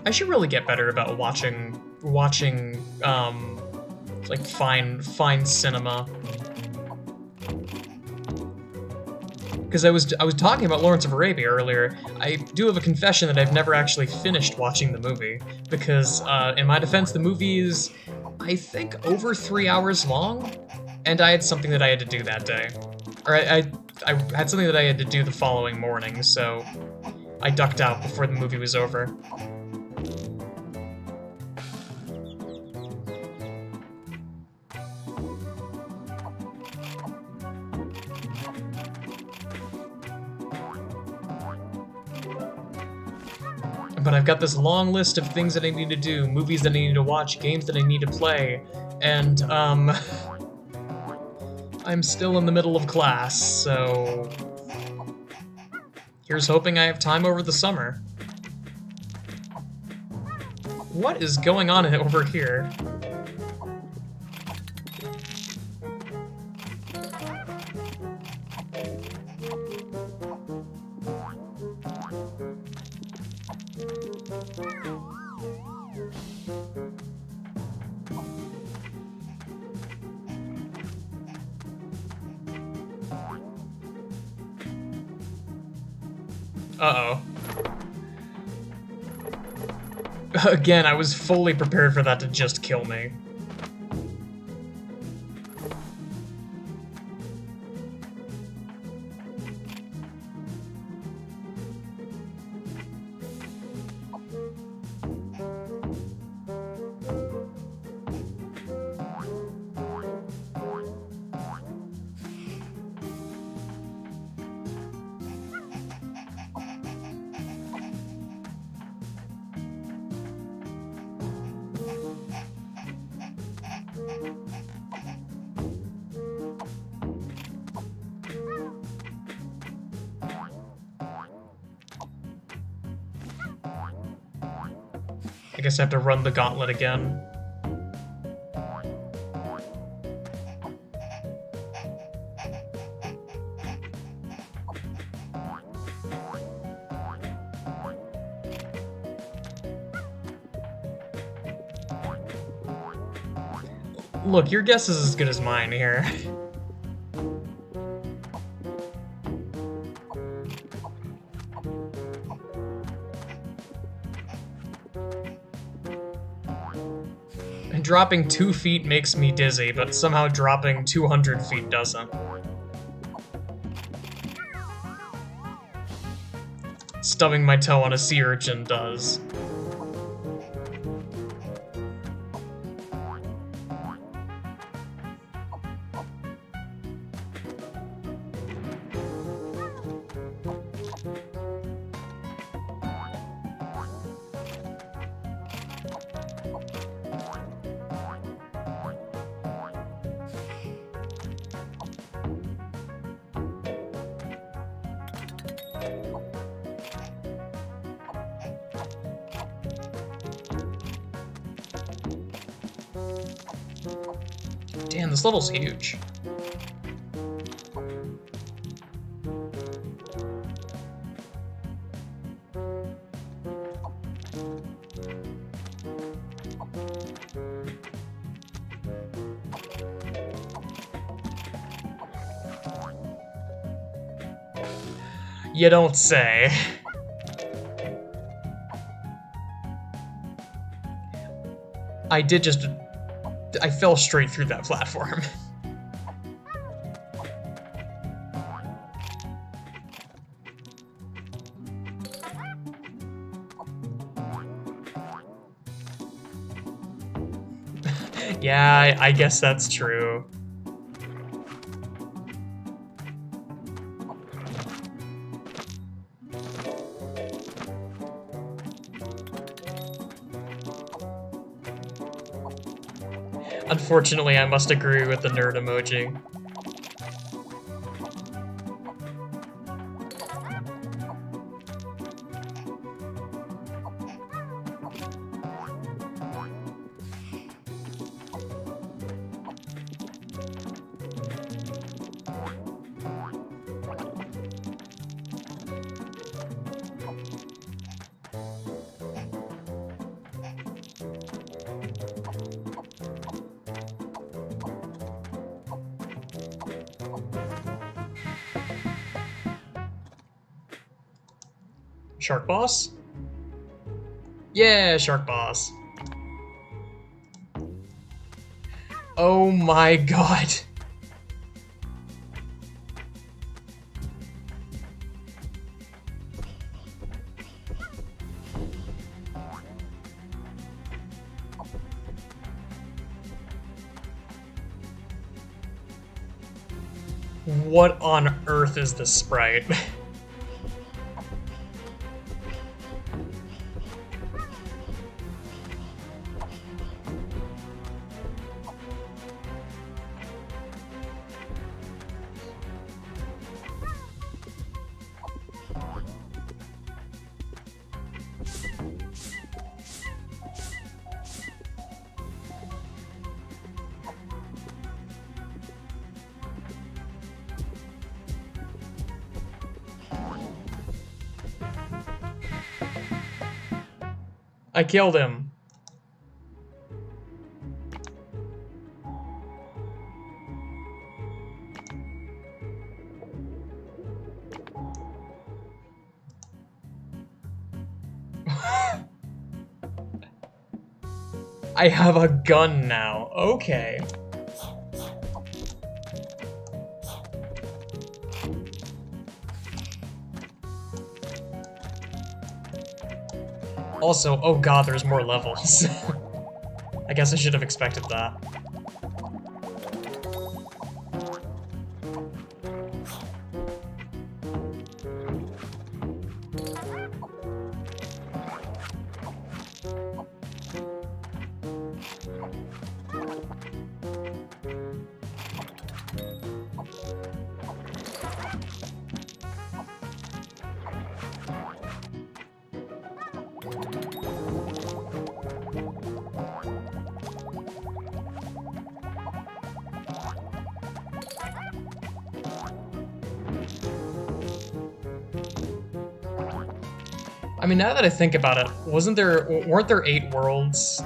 I should really get better about watching like fine cinema. Because I was talking about Lawrence of Arabia earlier. I do have a confession that I've never actually finished watching the movie because, in my defense, the movie is, I think, over 3 hours long, and I had something that I had to do that day, or I had something that I had to do the following morning, so I ducked out before the movie was over. But I've got this long list of things that I need to do, movies that I need to watch, games that I need to play, and, I'm still in the middle of class, so here's hoping I have time over the summer. What is going on over here? Uh-oh. Again, I was fully prepared for that to just kill me. I guess I have to run the gauntlet again. Look, your guess is as good as mine here. And dropping 2 feet makes me dizzy, but somehow dropping 200 feet doesn't. Stubbing my toe on a sea urchin does. Damn, this level's huge. You don't say. I fell straight through that platform. Yeah, I guess that's true. Unfortunately, I must agree with the nerd emoji. Shark boss? Yeah, shark boss. Oh my god. What on earth is this sprite? I killed him. I have a gun now. Okay. Also, oh god, there's more levels. I guess I should have expected that. I mean, now that I think about it, weren't there 8 worlds?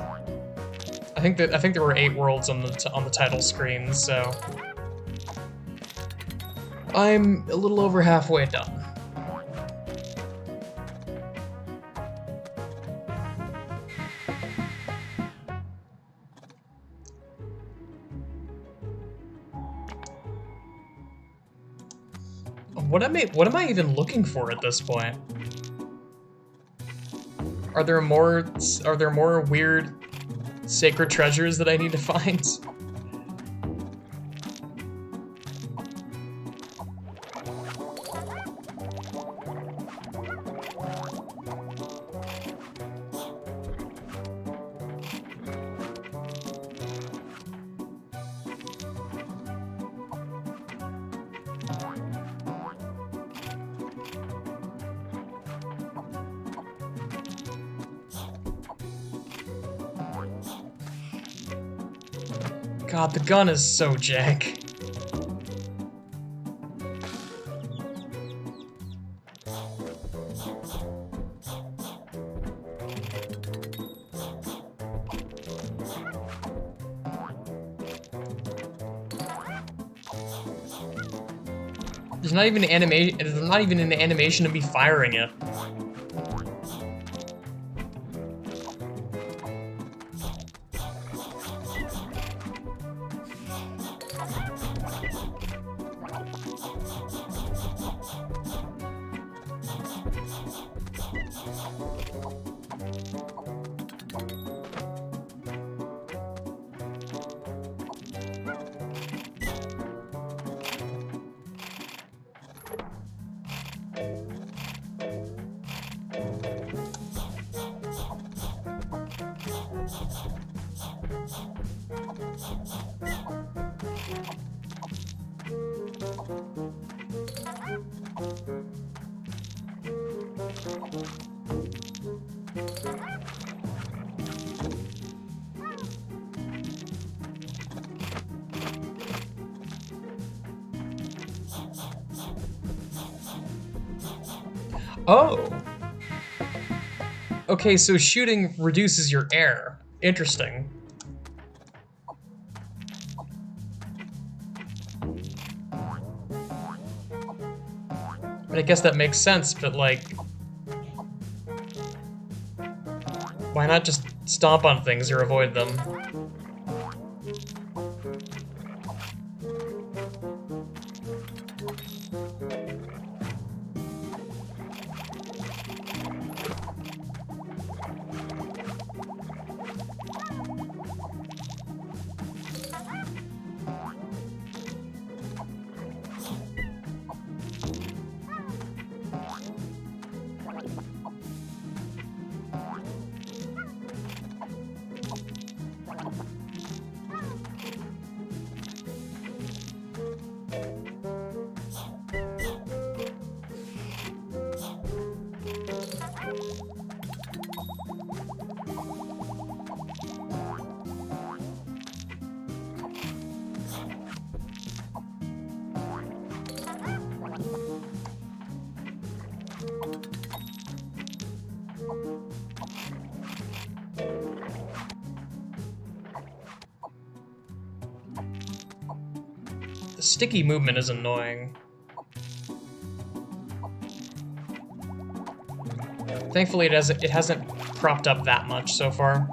I think there were 8 worlds on the title screen, so I'm a little over halfway done. What am I even looking for at this point? Are there more weird sacred treasures that I need to find? God, the gun is so jank. There's not even an animation of me firing it. Oh. Okay, so shooting reduces your air. Interesting. But I guess that makes sense, but like, why not just stomp on things or avoid them? The sticky movement is annoying. Thankfully, it hasn't cropped up that much so far.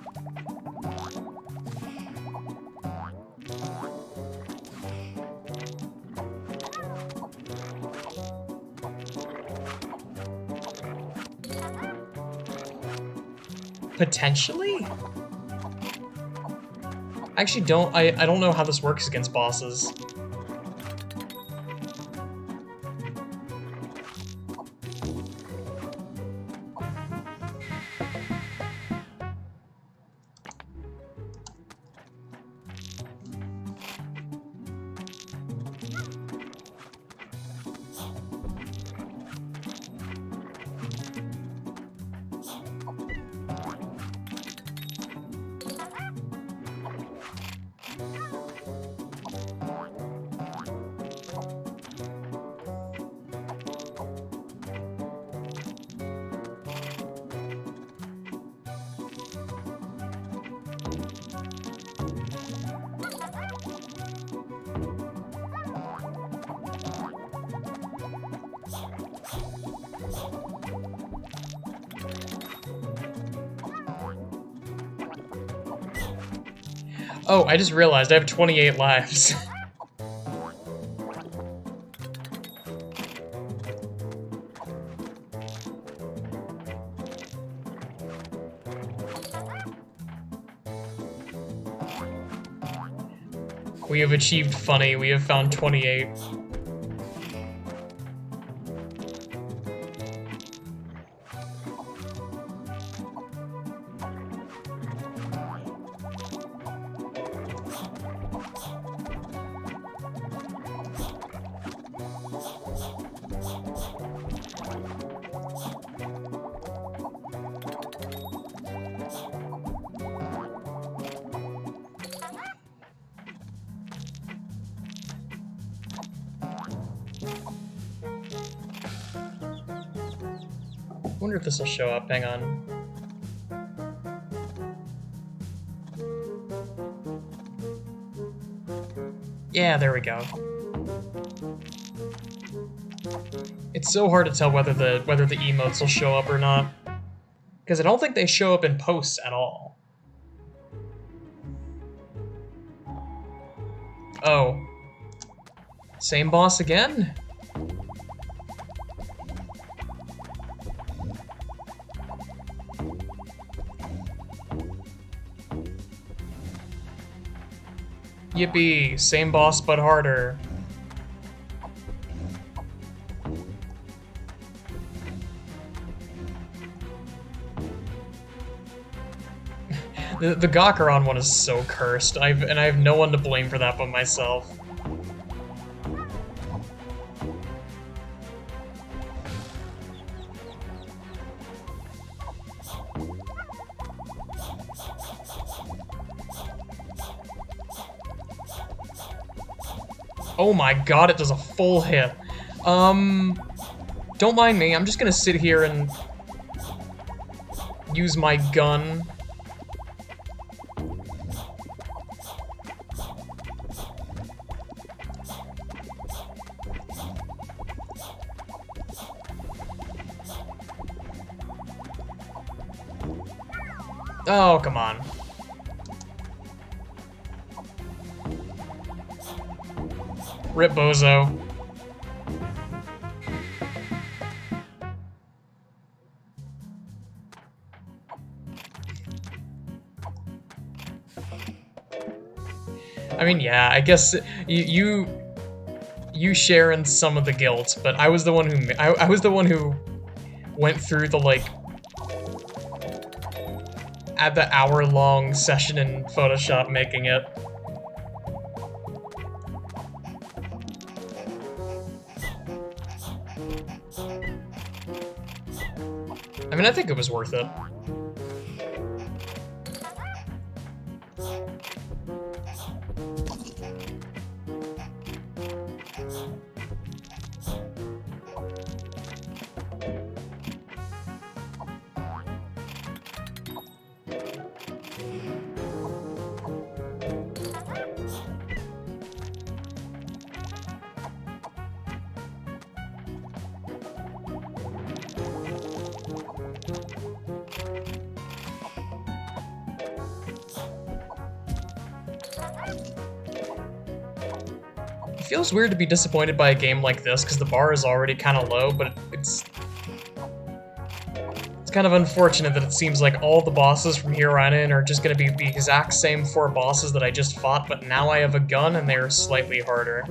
Potentially? I actually don't. I don't know how this works against bosses. Oh, I just realized I have 28 lives. We have achieved funny. We have found 28. I wonder if this will show up. Hang on. Yeah, there we go. It's so hard to tell whether the emotes will show up or not, because I don't think they show up in posts at all. Oh. Same boss again? Yippee! Same boss but harder. The Gakaron one is so cursed. I have no one to blame for that but myself. Oh my god, it does a full hit. Don't mind me, I'm just gonna sit here and use my gun. Oh, come on. Rip Bozo. I mean, yeah, I guess you share in some of the guilt, but I was the one who I was the one who went through the like at the hour-long session in Photoshop making it. I mean, I think it was worth it. It feels weird to be disappointed by a game like this, because the bar is already kind of low, but it's kind of unfortunate that it seems like all the bosses from here on in are just going to be the exact same 4 bosses that I just fought, but now I have a gun and they're slightly harder.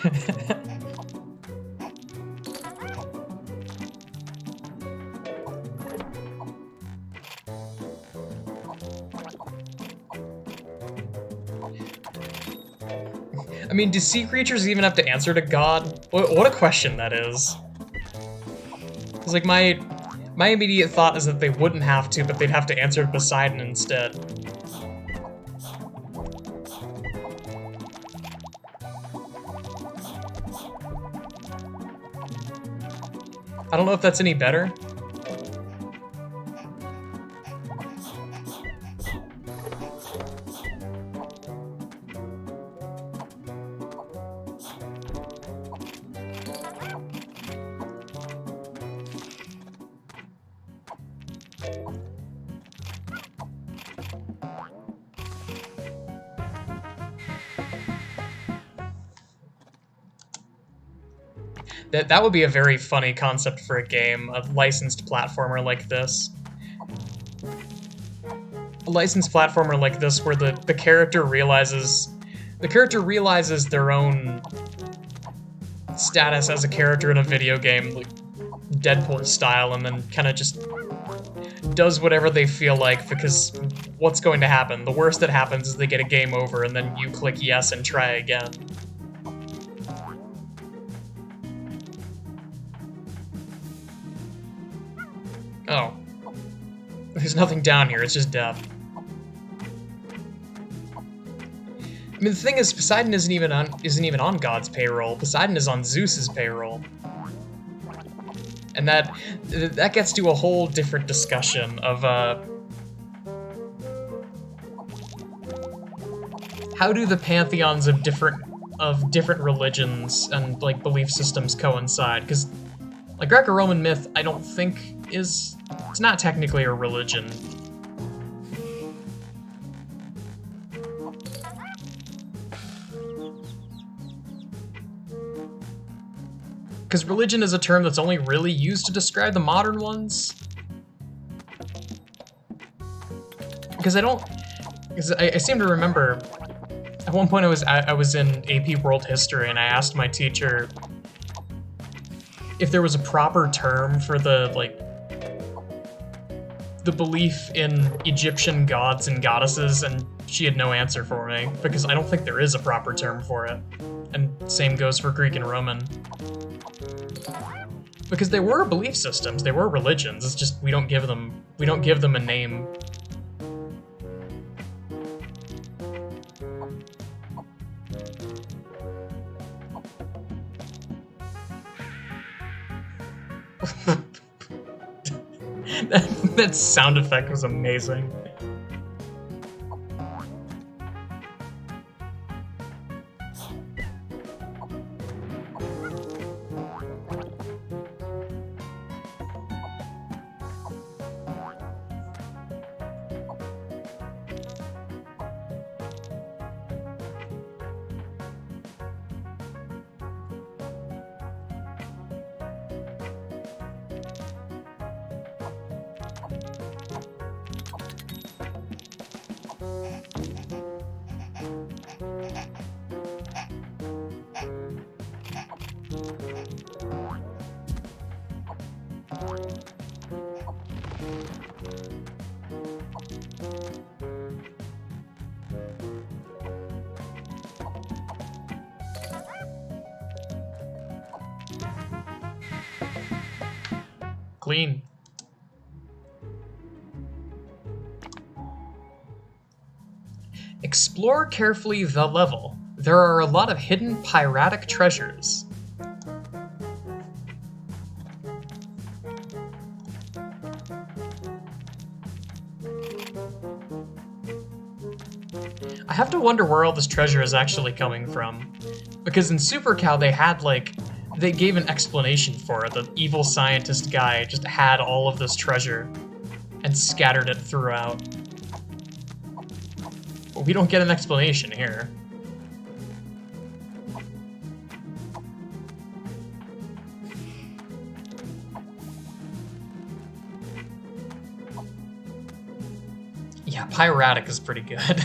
I mean, do sea creatures even have to answer to God? What a question that is. It's like my immediate thought is that they wouldn't have to, but they'd have to answer to Poseidon instead. I don't know if that's any better. That would be a very funny concept for a game, a licensed platformer like this. A licensed platformer like this where the character realizes their own status as a character in a video game, like Deadpool style, and then kind of just does whatever they feel like, because what's going to happen? The worst that happens is they get a game over and then you click yes and try again. Oh. There's nothing down here, it's just death. I mean, the thing is, Poseidon isn't even on God's payroll. Poseidon is on Zeus's payroll. And that gets to a whole different discussion of how do the pantheons of different religions and like belief systems coincide? Because like Greco-Roman myth, I don't think it's not technically a religion. Because religion is a term that's only really used to describe the modern ones. Because I seem to remember at one point I was in AP World History and I asked my teacher if there was a proper term for the belief in Egyptian gods and goddesses, and she had no answer for me, because I don't think there is a proper term for it. And same goes for Greek and Roman. Because they were belief systems, they were religions, it's just we don't give them a name. That sound effect was amazing. Clean. Explore carefully the level. There are a lot of hidden piratic treasures. I have to wonder where all this treasure is actually coming from. Because in Supercow they gave an explanation for it. The evil scientist guy just had all of this treasure and scattered it throughout. But we don't get an explanation here. Yeah, piratic is pretty good.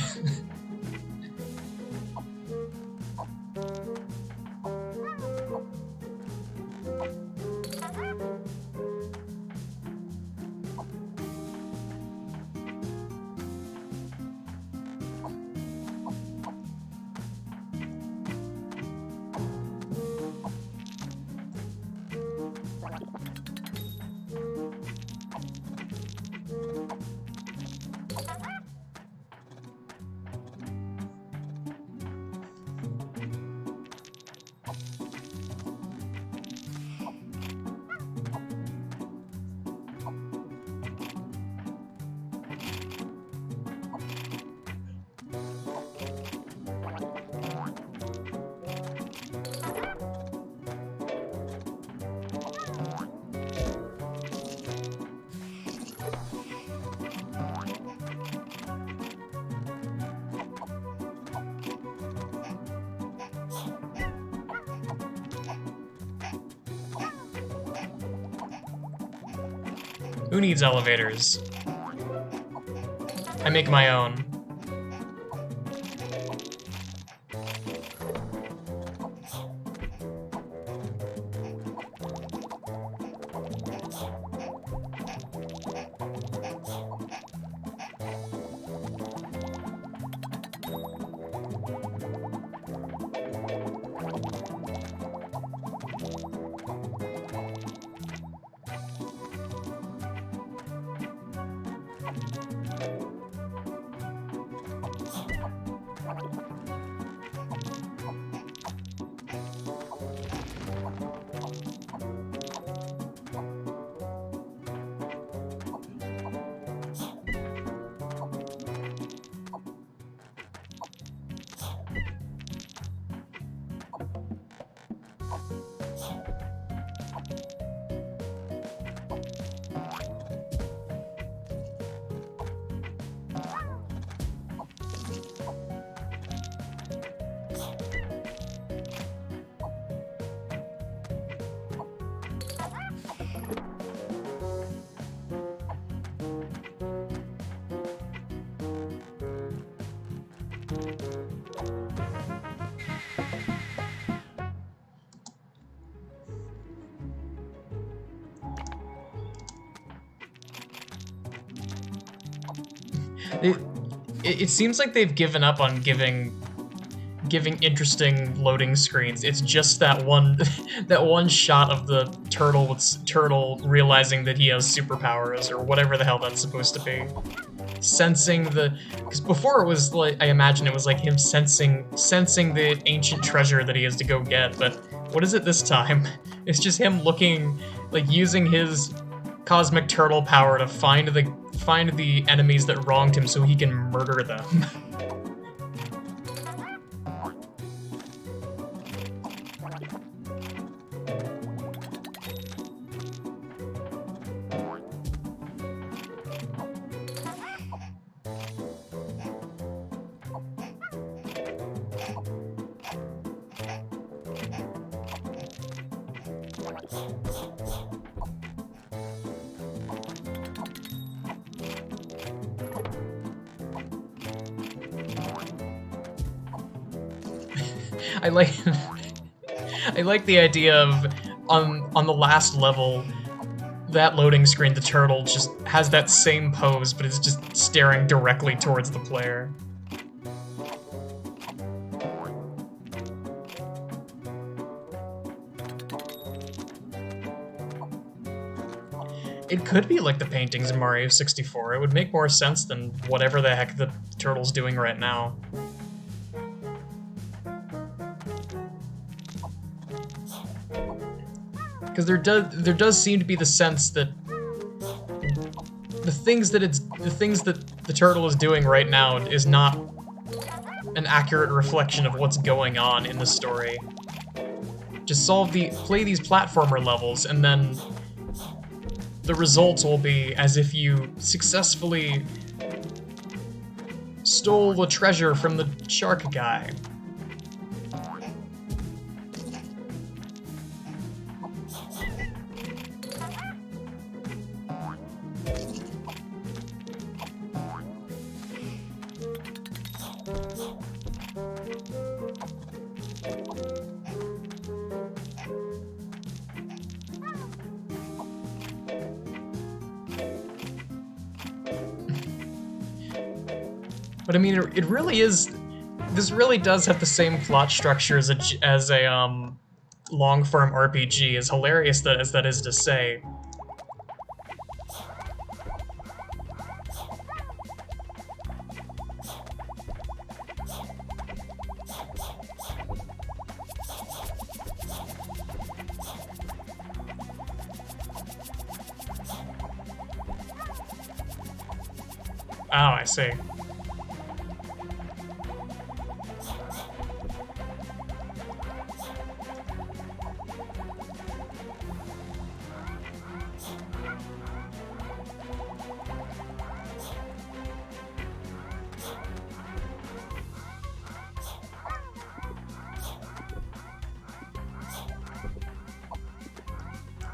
Who needs elevators? I make my own. It seems like they've given up on giving interesting loading screens. It's just that one that one shot of the turtle realizing that he has superpowers or whatever the hell that's supposed to be. Sensing because before it was like, I imagine it was like him sensing the ancient treasure that he has to go get, but what is it this time? It's just him looking, like using his cosmic turtle power to find the enemies that wronged him so he can murder them. I like the idea of on the last level, that loading screen, the turtle just has that same pose, but it's just staring directly towards the player. It could be like the paintings in Mario 64. It would make more sense than whatever the heck the turtle's doing right now. Because there does seem to be the sense that the things that the turtle is doing right now is not an accurate reflection of what's going on in the story. Just play these platformer levels, and then the results will be as if you successfully stole the treasure from the shark guy. But I mean, it really is. This really does have the same plot structure as a long-form RPG. As hilarious as that is to say. Oh, I see.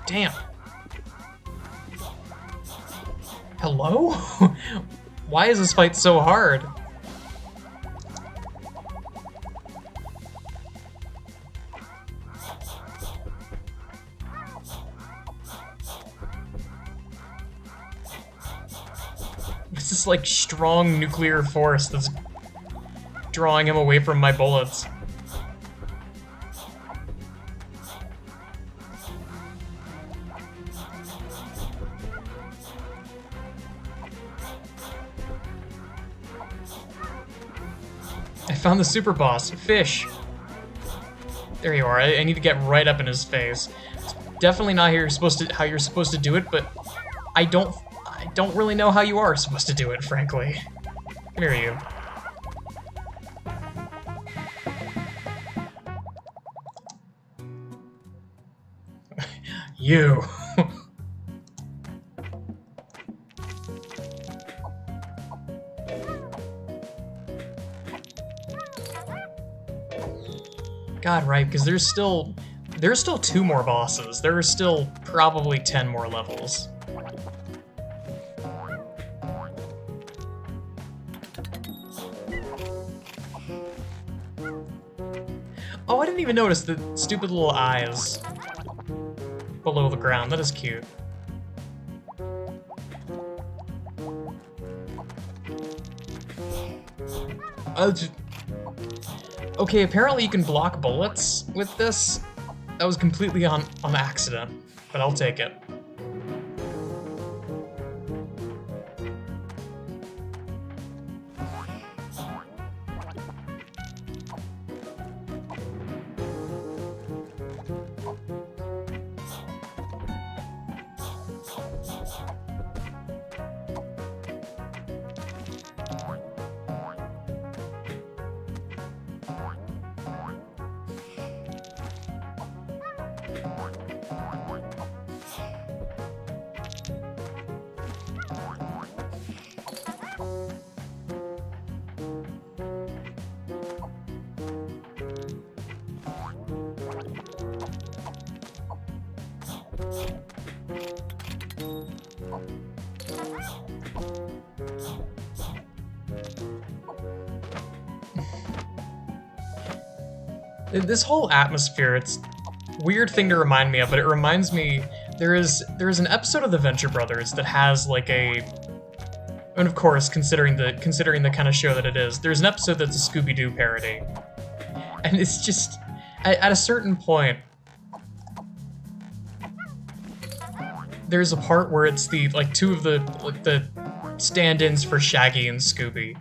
Damn. Hello? Why is this fight so hard? It's this like strong nuclear force that's drawing him away from my bullets. I found the super boss, Fish. There you are. I need to get right up in his face. It's definitely not how you're supposed to do it, but I don't really know how you are supposed to do it, frankly. Come here, you. You. God, right, because there's still 2 more bosses. There are still probably 10 more levels. Oh, I didn't even notice the stupid little eyes below the ground. That is cute. Okay, apparently you can block bullets with this. That was completely on accident, but I'll take it. This whole atmosphere, it's a weird thing to remind me of, but it reminds me, there is an episode of the Venture Brothers that has like a, and of course, considering the kind of show that it is, there's an episode that's a Scooby-Doo parody. And it's just, at a certain point, there's a part where it's the, like, 2 of the stand-ins for Shaggy and Scooby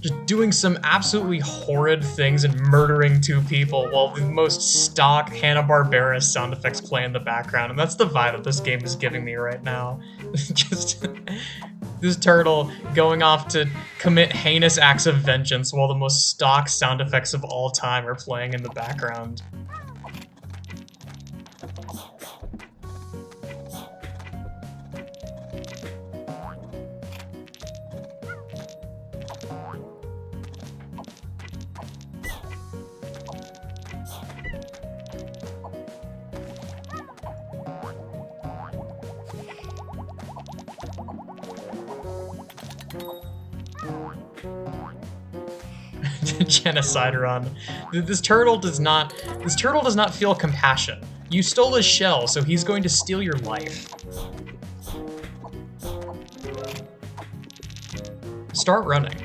just doing some absolutely horrid things and murdering 2 people while the most stock Hanna-Barbera sound effects play in the background. And that's the vibe that this game is giving me right now. Just this turtle going off to commit heinous acts of vengeance while the most stock sound effects of all time are playing in the background. Genocide run. This turtle does not feel compassion. You stole his shell, so he's going to steal your life. Start running.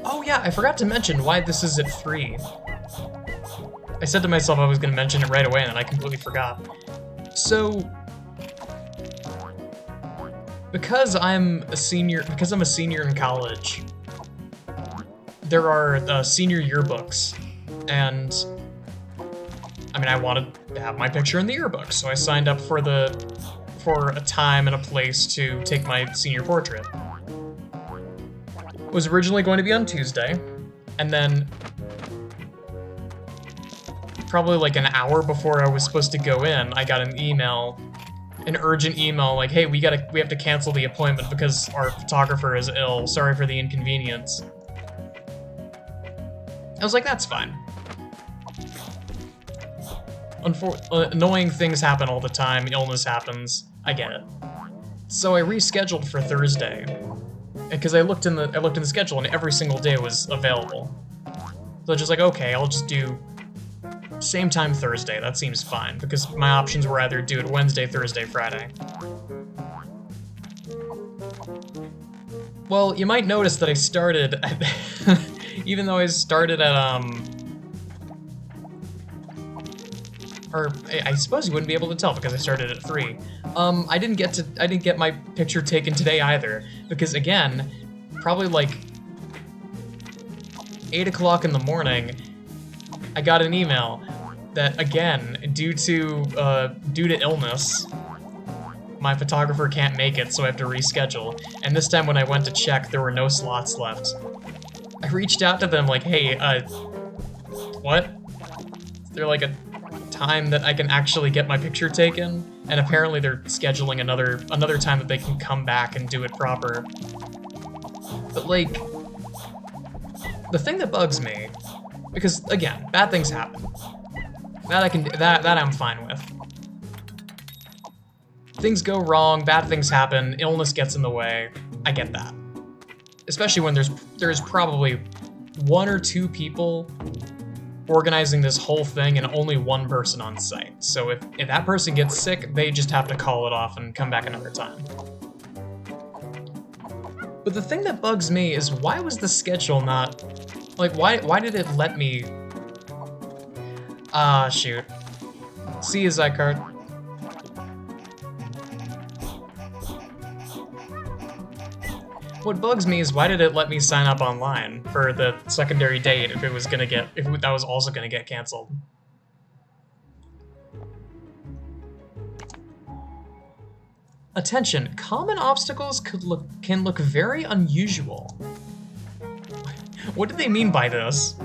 Oh yeah, I forgot to mention why this is at 3. I said to myself I was going to mention it right away, and then I completely forgot. So, because I'm a senior in college, there are senior yearbooks, and I mean, I wanted to have my picture in the yearbook, so I signed up for a time and a place to take my senior portrait. It was originally going to be on Tuesday, and then probably like an hour before I was supposed to go in, I got an email, an urgent email, like, hey, we have to cancel the appointment because our photographer is ill. Sorry for the inconvenience. I was like, that's fine. Annoying things happen all the time, illness happens, I get it. So I rescheduled for Thursday, because I looked in the schedule and every single day was available. So just like, okay, I'll just do same time Thursday, that seems fine, because my options were either do it Wednesday, Thursday, Friday. Well, you might notice that I started at even though I started at, or I suppose you wouldn't be able to tell because I started at 3. I didn't get my picture taken today either, because again, probably like 8 o'clock in the morning, I got an email that again, due to illness, my photographer can't make it, so I have to reschedule. And this time when I went to check, there were no slots left. I reached out to them like, hey, what? Is there like a time that I can actually get my picture taken? And apparently they're scheduling another time that they can come back and do it proper. But like, the thing that bugs me, because again, bad things happen. That I'm fine with. Things go wrong, bad things happen, illness gets in the way. I get that. Especially when there's probably 1 or 2 people organizing this whole thing and only 1 person on site. So if that person gets sick, they just have to call it off and come back another time. But the thing that bugs me is why was the schedule not... Like, why did it let me... Ah, shoot. See you, Zycart. What bugs me is why did it let me sign up online for the secondary date if that was also gonna get canceled? Attention, common obstacles can look very unusual. What do they mean by this?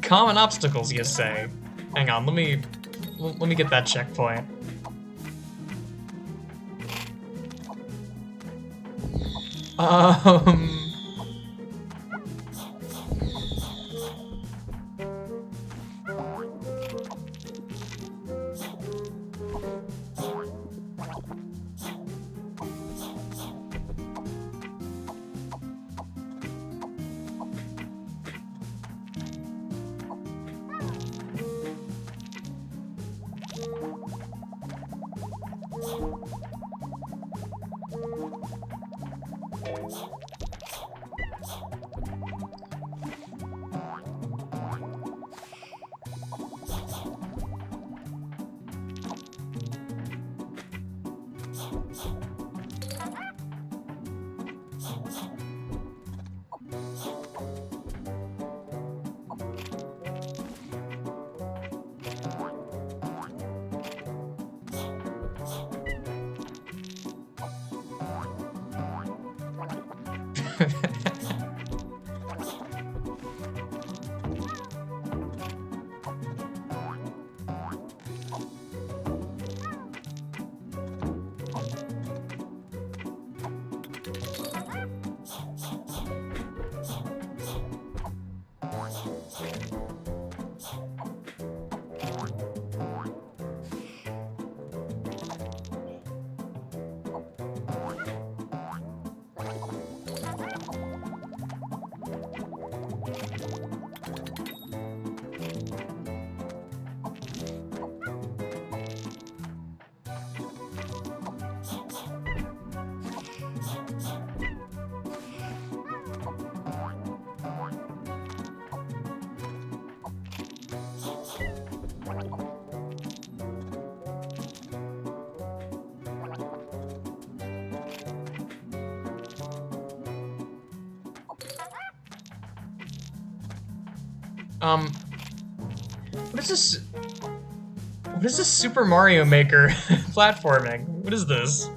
Common obstacles, you say? Hang on, let me get that checkpoint. What is this? What is this Super Mario Maker platforming? What is this?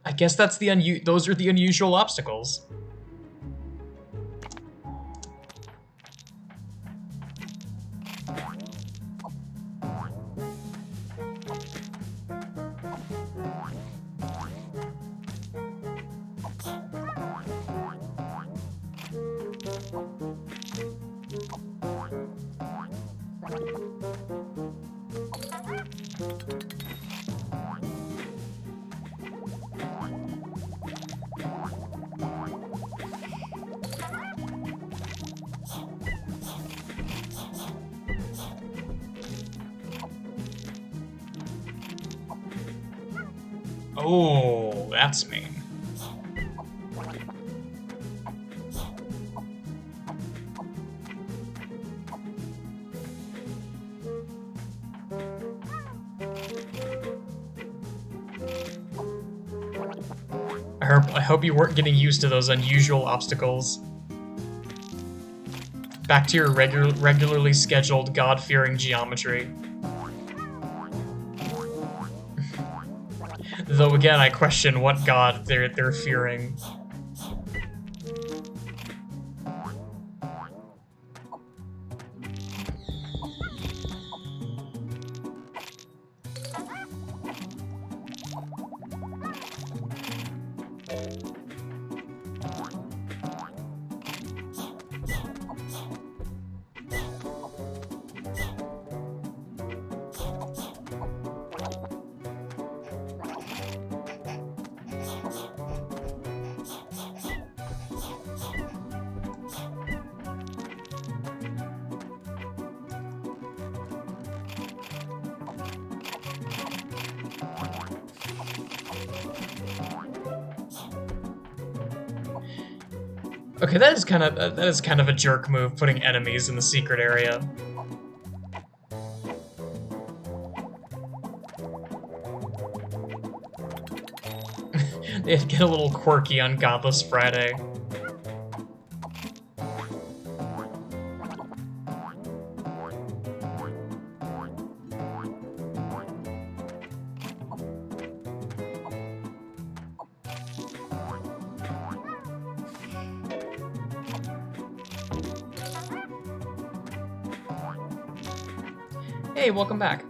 I guess that's the those are the unusual obstacles. Oh, that's mean. I hope you weren't getting used to those unusual obstacles. Back to your regularly scheduled God-fearing geometry. Though again, I question what god they're fearing. Okay, that is kind of a jerk move, putting enemies in the secret area. They get a little quirky on Godless Friday. Hey, welcome back.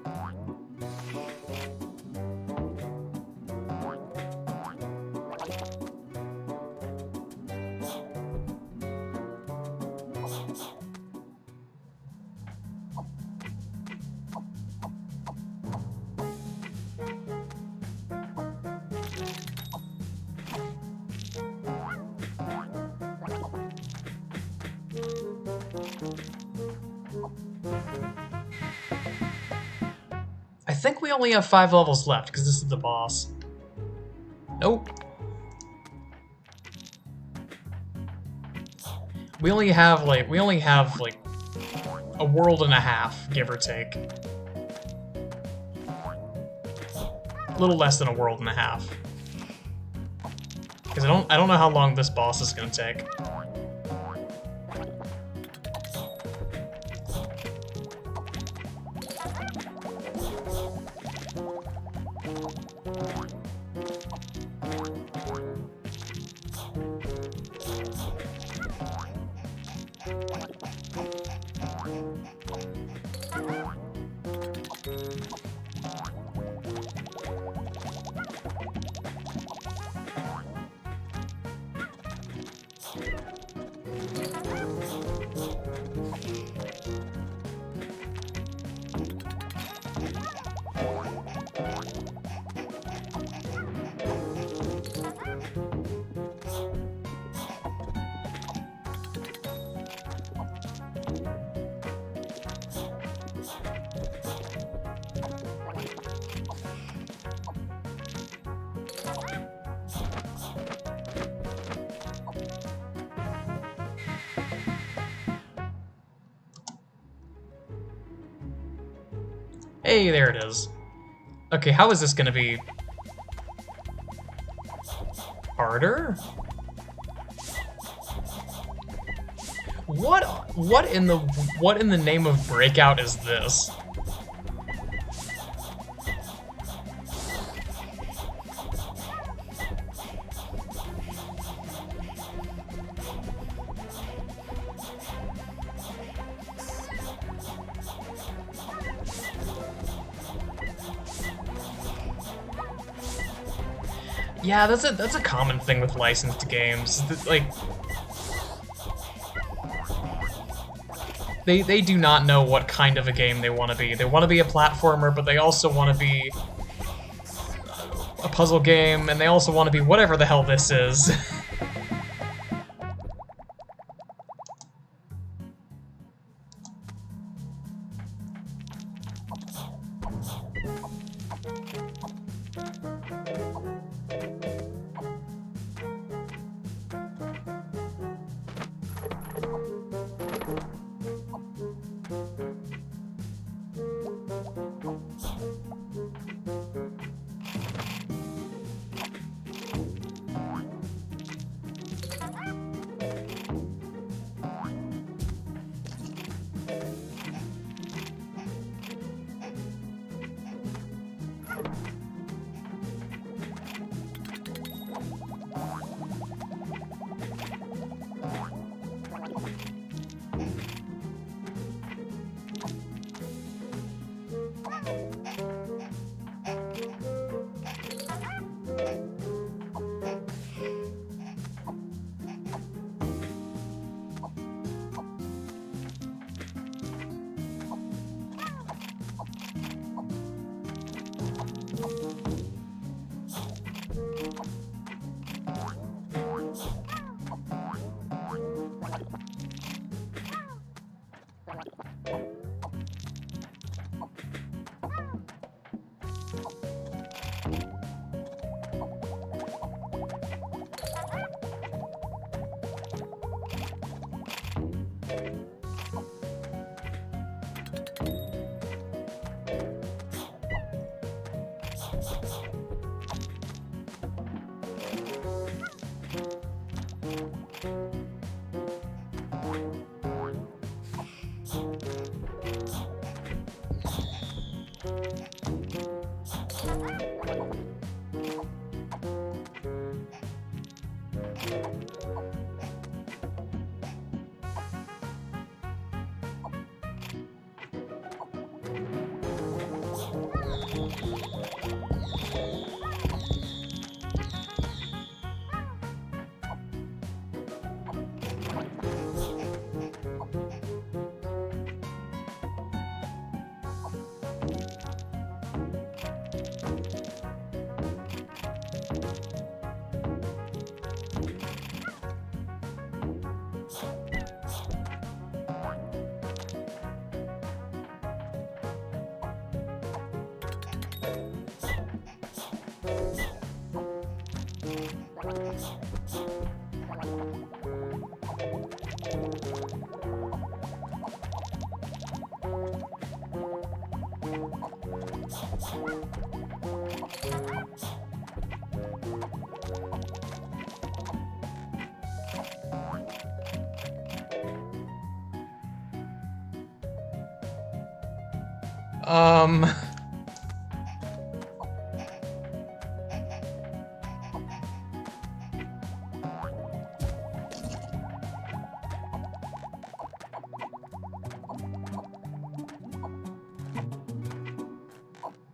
I think we only have 5 levels left, because this is the boss. Nope. We only have like a world and a half, give or take. A little less than a world and a half. Because I don't know how long this boss is gonna take. Hey, there it is. Okay, how is this gonna be harder? What in the name of Breakout is this? Yeah, that's a common thing with licensed games. Like, they do not know what kind of a game they want to be. They want to be a platformer, but they also want to be a puzzle game, and they also want to be whatever the hell this is.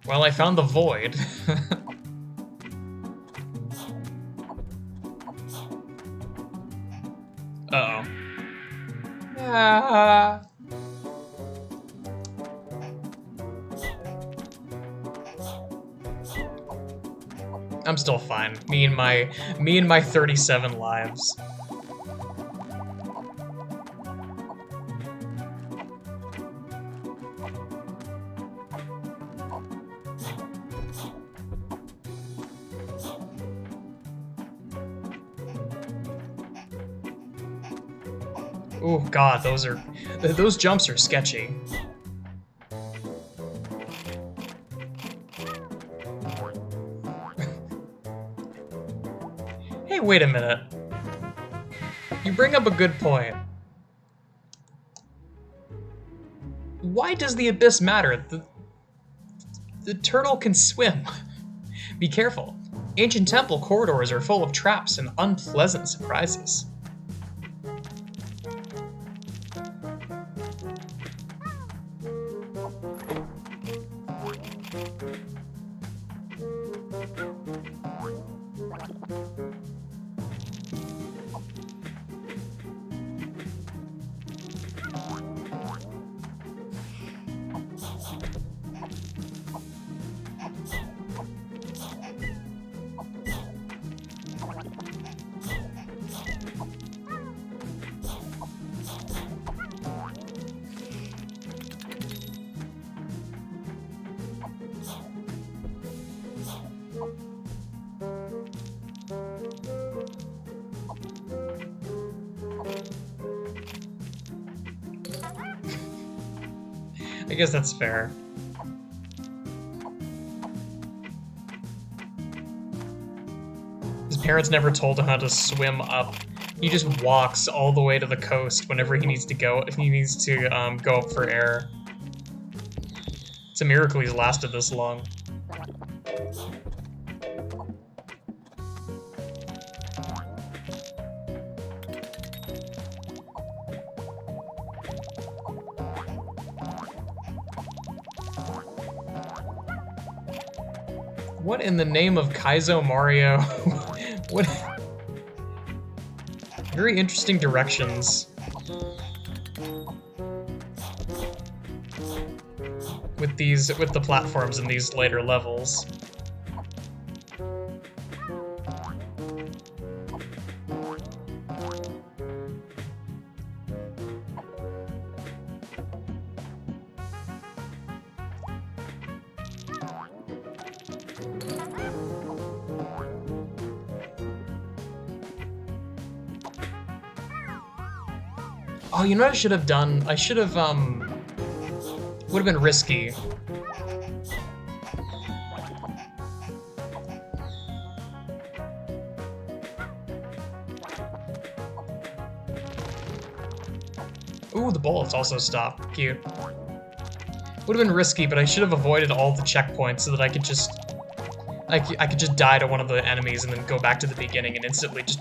Well, I found the void. Uh-oh. Ah. I'm still fine. Me and my 37 lives. Oh god, those jumps are sketchy. wait a minute. You bring up a good point. Why does the abyss matter? The turtle can swim. Be careful. Ancient temple corridors are full of traps and unpleasant surprises. I guess that's fair. His parents never told him how to swim up. He just walks all the way to the coast whenever he needs to go. If he needs to go up for air. It's a miracle he's lasted this long. What in the name of Kaizo Mario? What? Very interesting directions. With the platforms in these later levels. Oh, you know what I should have done? I should have, would have been risky. Ooh, the bullets also stopped. Cute. Would have been risky, but I should have avoided all the checkpoints so that I could just... I could just die to one of the enemies and then go back to the beginning and instantly just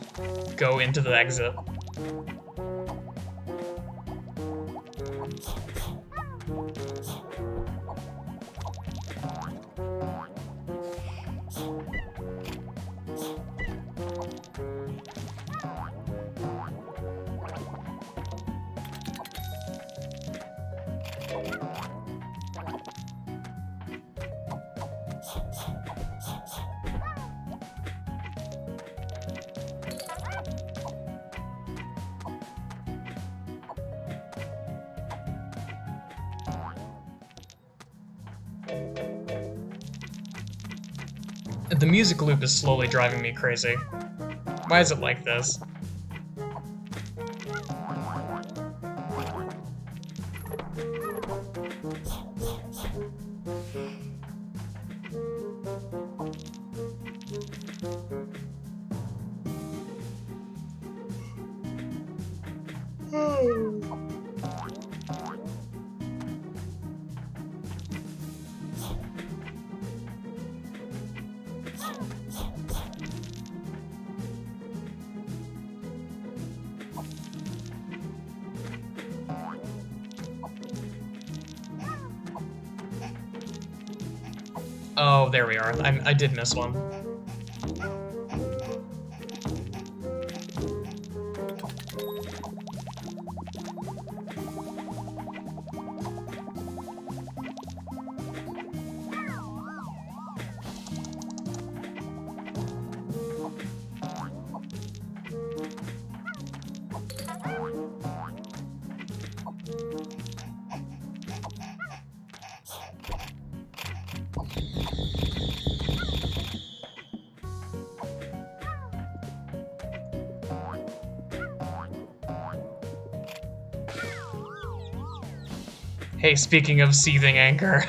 go into the exit. The music loop is slowly driving me crazy. Why is it like this? Oh, there we are. I did miss one. Hey, speaking of seething anger.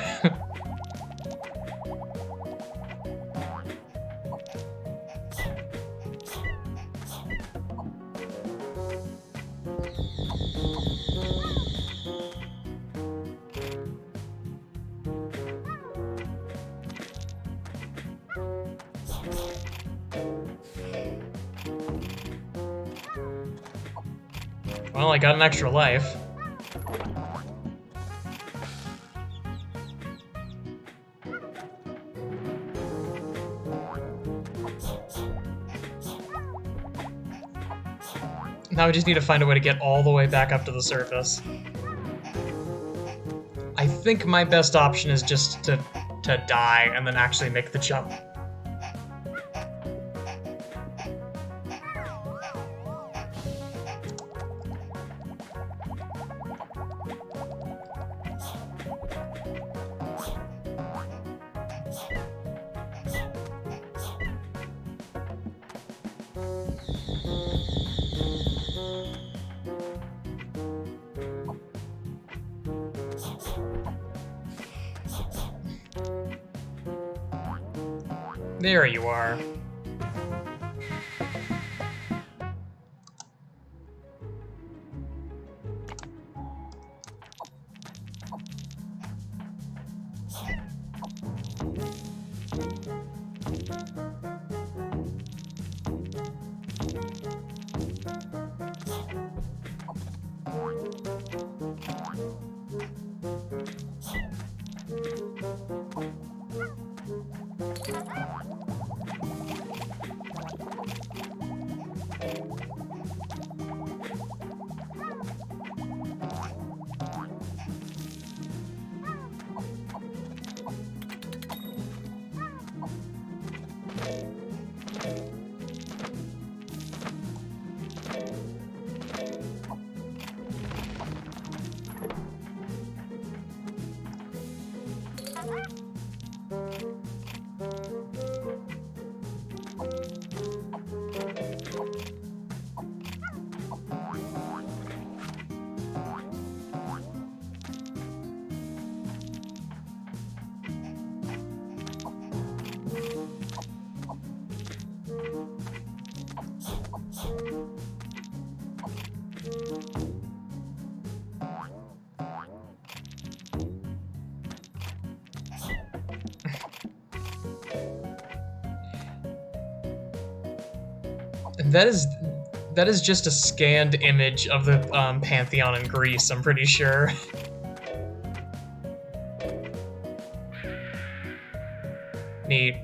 Well, I got an extra life. Now we just need to find a way to get all the way back up to the surface. I think my best option is just to die and then actually make the jump. There you are. That is just a scanned image of the Pantheon in Greece, I'm pretty sure. Neat.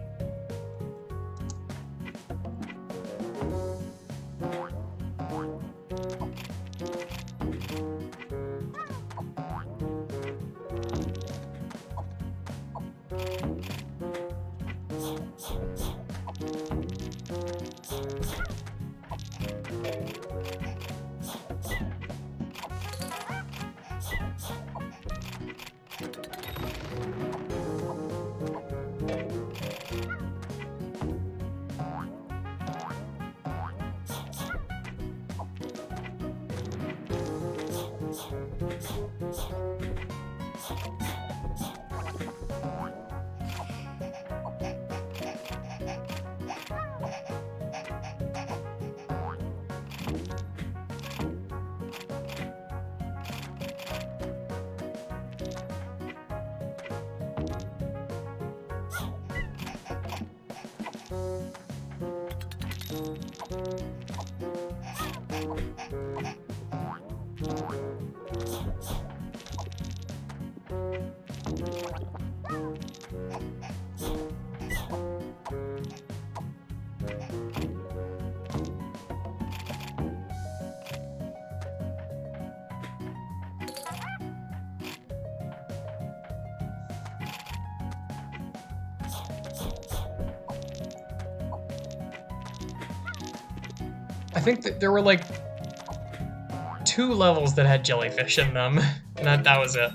I think that there were like 2 levels that had jellyfish in them, and that was it.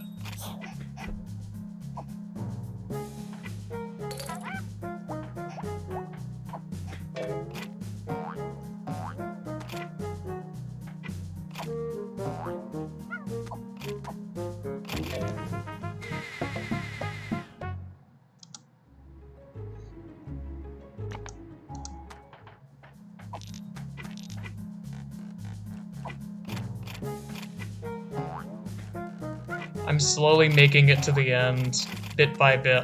I'm slowly making it to the end, bit by bit.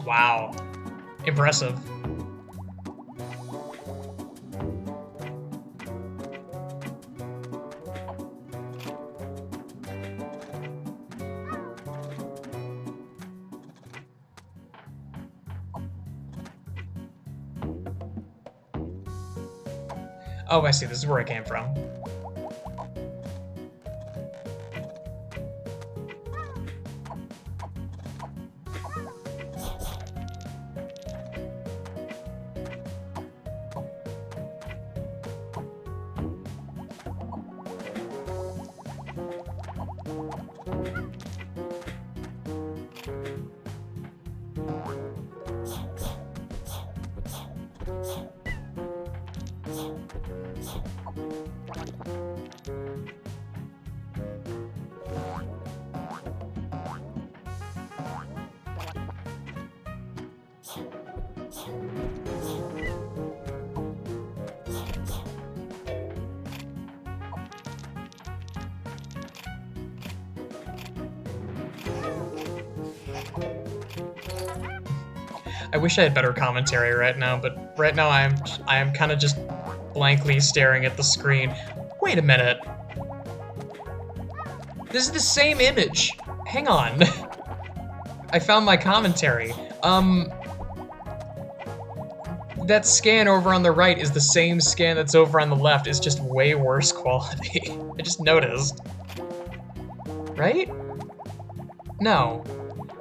Wow. Impressive. Oh, I see. This is where I came from. I wish I had better commentary right now, but right now I am kind of just blankly staring at the screen. Wait a minute. This is the same image. Hang on. I found my commentary. That scan over on the right is the same scan that's over on the left. It's just way worse quality. I just noticed. Right? No.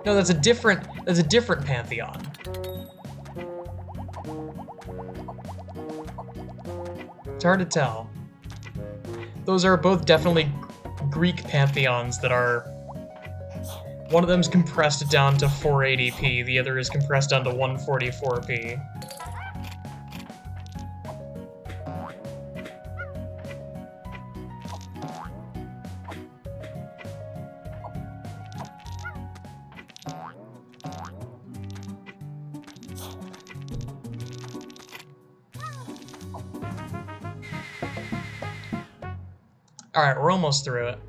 No, that's a different Pantheon. It's hard to tell. Those are both definitely Greek pantheons that are... One of them's compressed down to 480p, the other is compressed down to 144p. Alright, we're almost through it.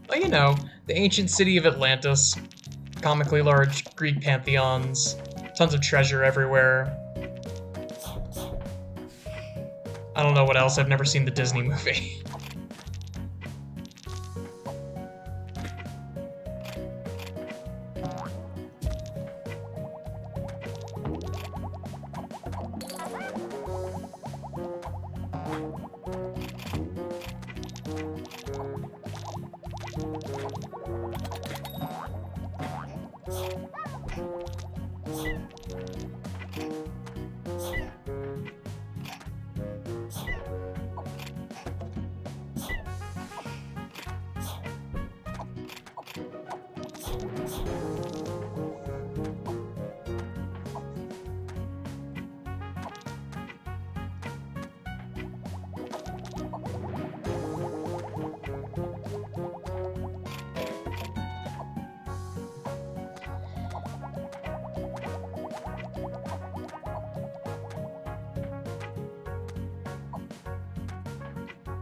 Well, you know, the ancient city of Atlantis, comically large Greek pantheons, tons of treasure everywhere. I don't know what else, I've never seen the Disney movie.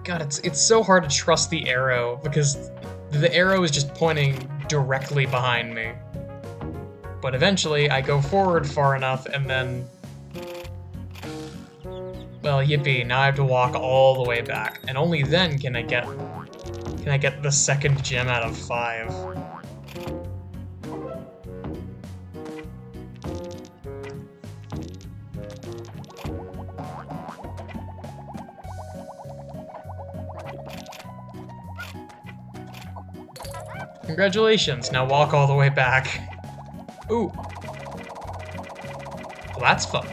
God, it's so hard to trust the arrow, because the arrow is just pointing directly behind me. But eventually, I go forward far enough, and then... Well, yippee, now I have to walk all the way back, and only then can I get the second gem out of 5. Congratulations, now walk all the way back. Ooh. Well, that's fun.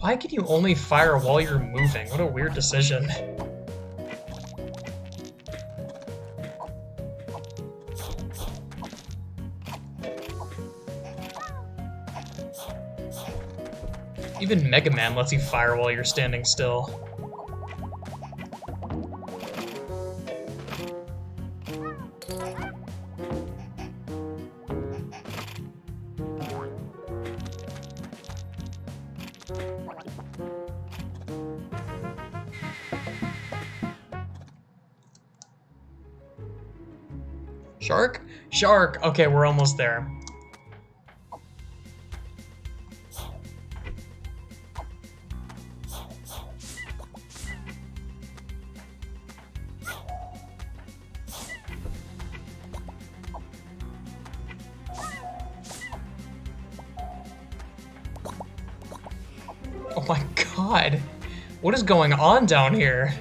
Why can you only fire while you're moving? What a weird decision. Even Mega Man lets you fire while you're standing still. Shark? Shark! Okay, we're almost there. Oh my god! What is going on down here?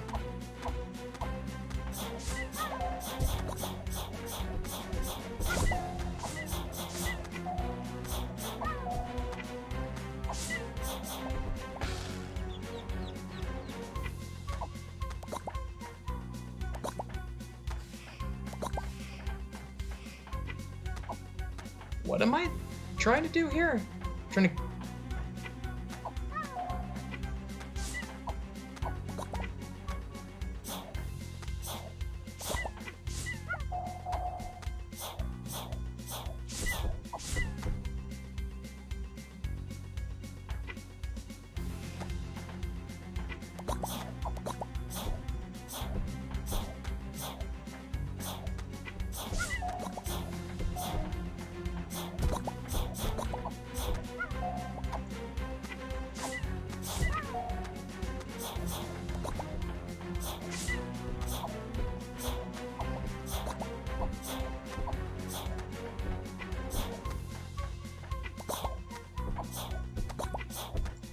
What am I trying to do here? Trying to...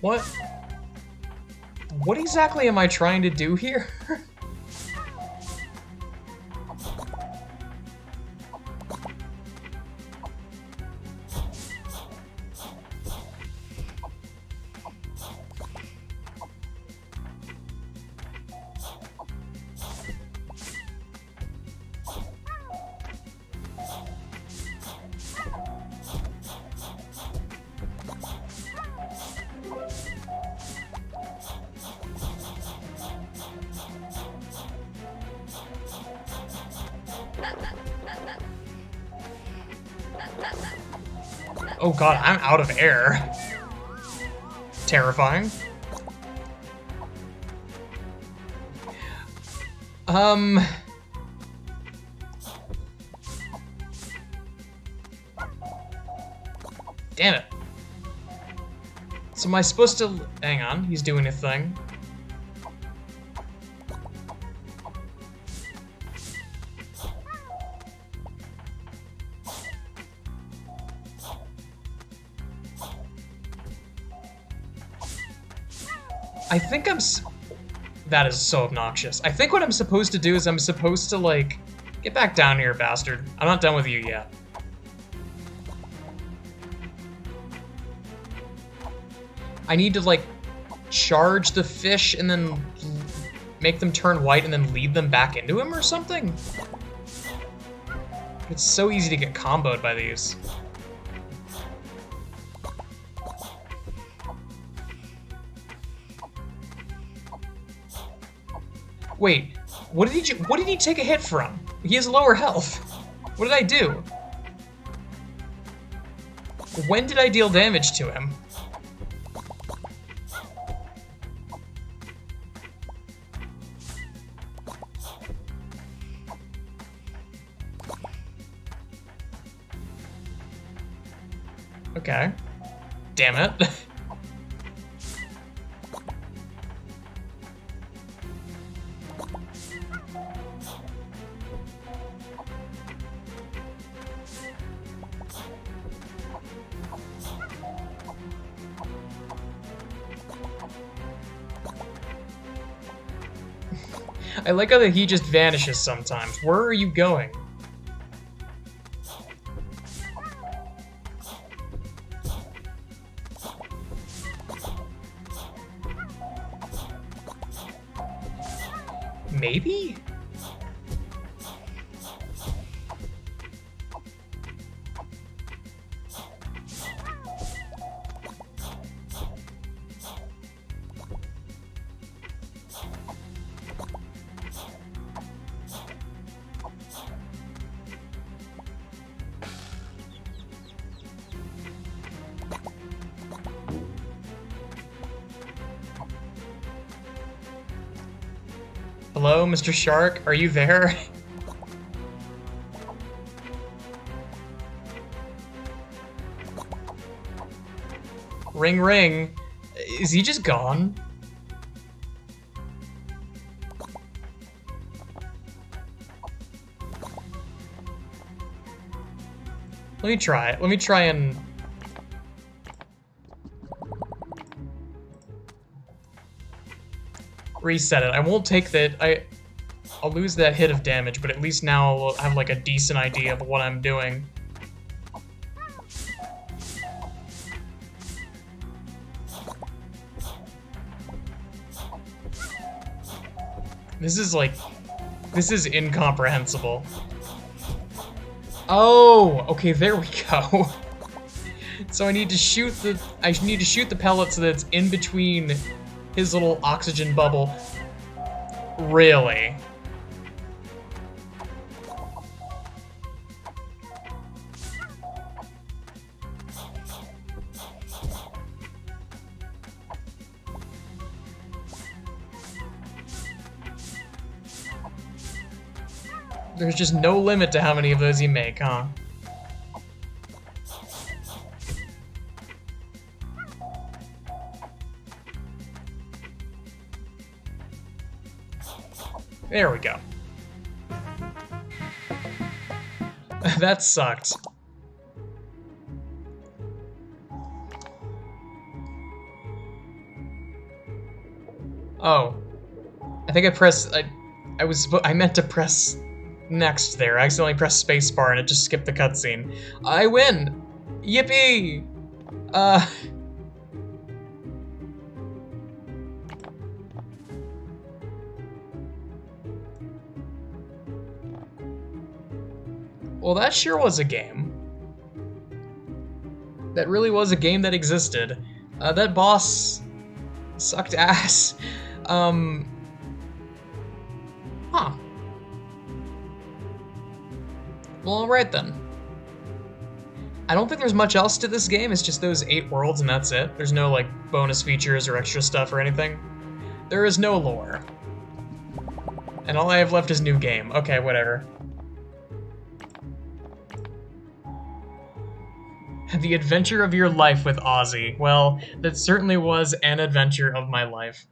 What? What exactly am I trying to do here? Oh god, I'm out of air. Terrifying. Damn it. So am I supposed to... Hang on, he's doing a thing. I think that is so obnoxious. I think what I'm supposed to do is I'm supposed to, like... Get back down here, bastard. I'm not done with you yet. I need to, like, charge the fish and then make them turn white and then lead them back into him or something? It's so easy to get comboed by these. Wait, what did he take a hit from? He has lower health. What did I do? When did I deal damage to him? Okay. Damn it. I like how that he just vanishes sometimes. Where are you going? Maybe? Hello, Mr. Shark? Are you there? Ring ring. Is he just gone? Let me try it. Let me try and... reset it. I won't take that. I'll lose that hit of damage, but at least now I'll have like a decent idea of what I'm doing. This is incomprehensible. Oh, okay, there we go. So I need to shoot the pellet so that it's in between his little oxygen bubble. Really? There's just no limit to how many of those you make, huh? There we go. That sucked. Oh. I think I meant to press next there. I accidentally pressed spacebar and it just skipped the cutscene. I win! Yippee! Well, that sure was a game. That really was a game that existed. That boss sucked ass. Huh. Well, alright then. I don't think there's much else to this game, it's just those 8 worlds and that's it. There's no, like, bonus features or extra stuff or anything. There is no lore. And all I have left is new game. Okay, whatever. The adventure of your life with Ozzy. Well, that certainly was an adventure of my life.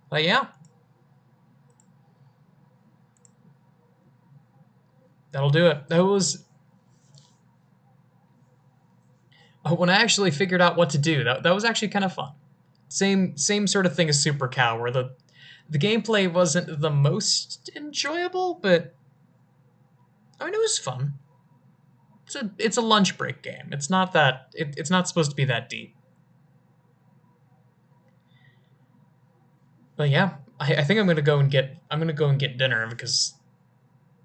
But yeah. That'll do it. That was... when I actually figured out what to do, that was actually kind of fun. Same sort of thing as Supercow, where the gameplay wasn't the most enjoyable, but I mean, it was fun. It's a lunch break game. It's not that it's not supposed to be that deep. But yeah, I think I'm gonna go and get dinner because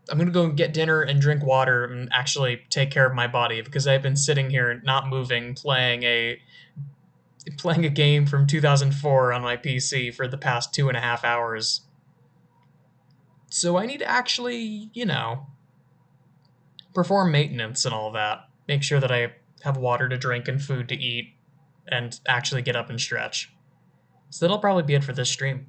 I'm gonna go and get dinner and drink water and actually take care of my body because I've been sitting here not moving, playing a game from 2004 on my PC for the past 2.5 hours. So I need to actually, you know, perform maintenance and all that. Make sure that I have water to drink and food to eat and actually get up and stretch. So that'll probably be it for this stream.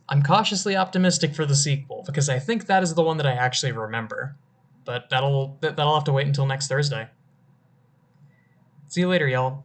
I'm cautiously optimistic for the sequel because I think that is the one that I actually remember. But that'll have to wait until next Thursday. See you later, y'all.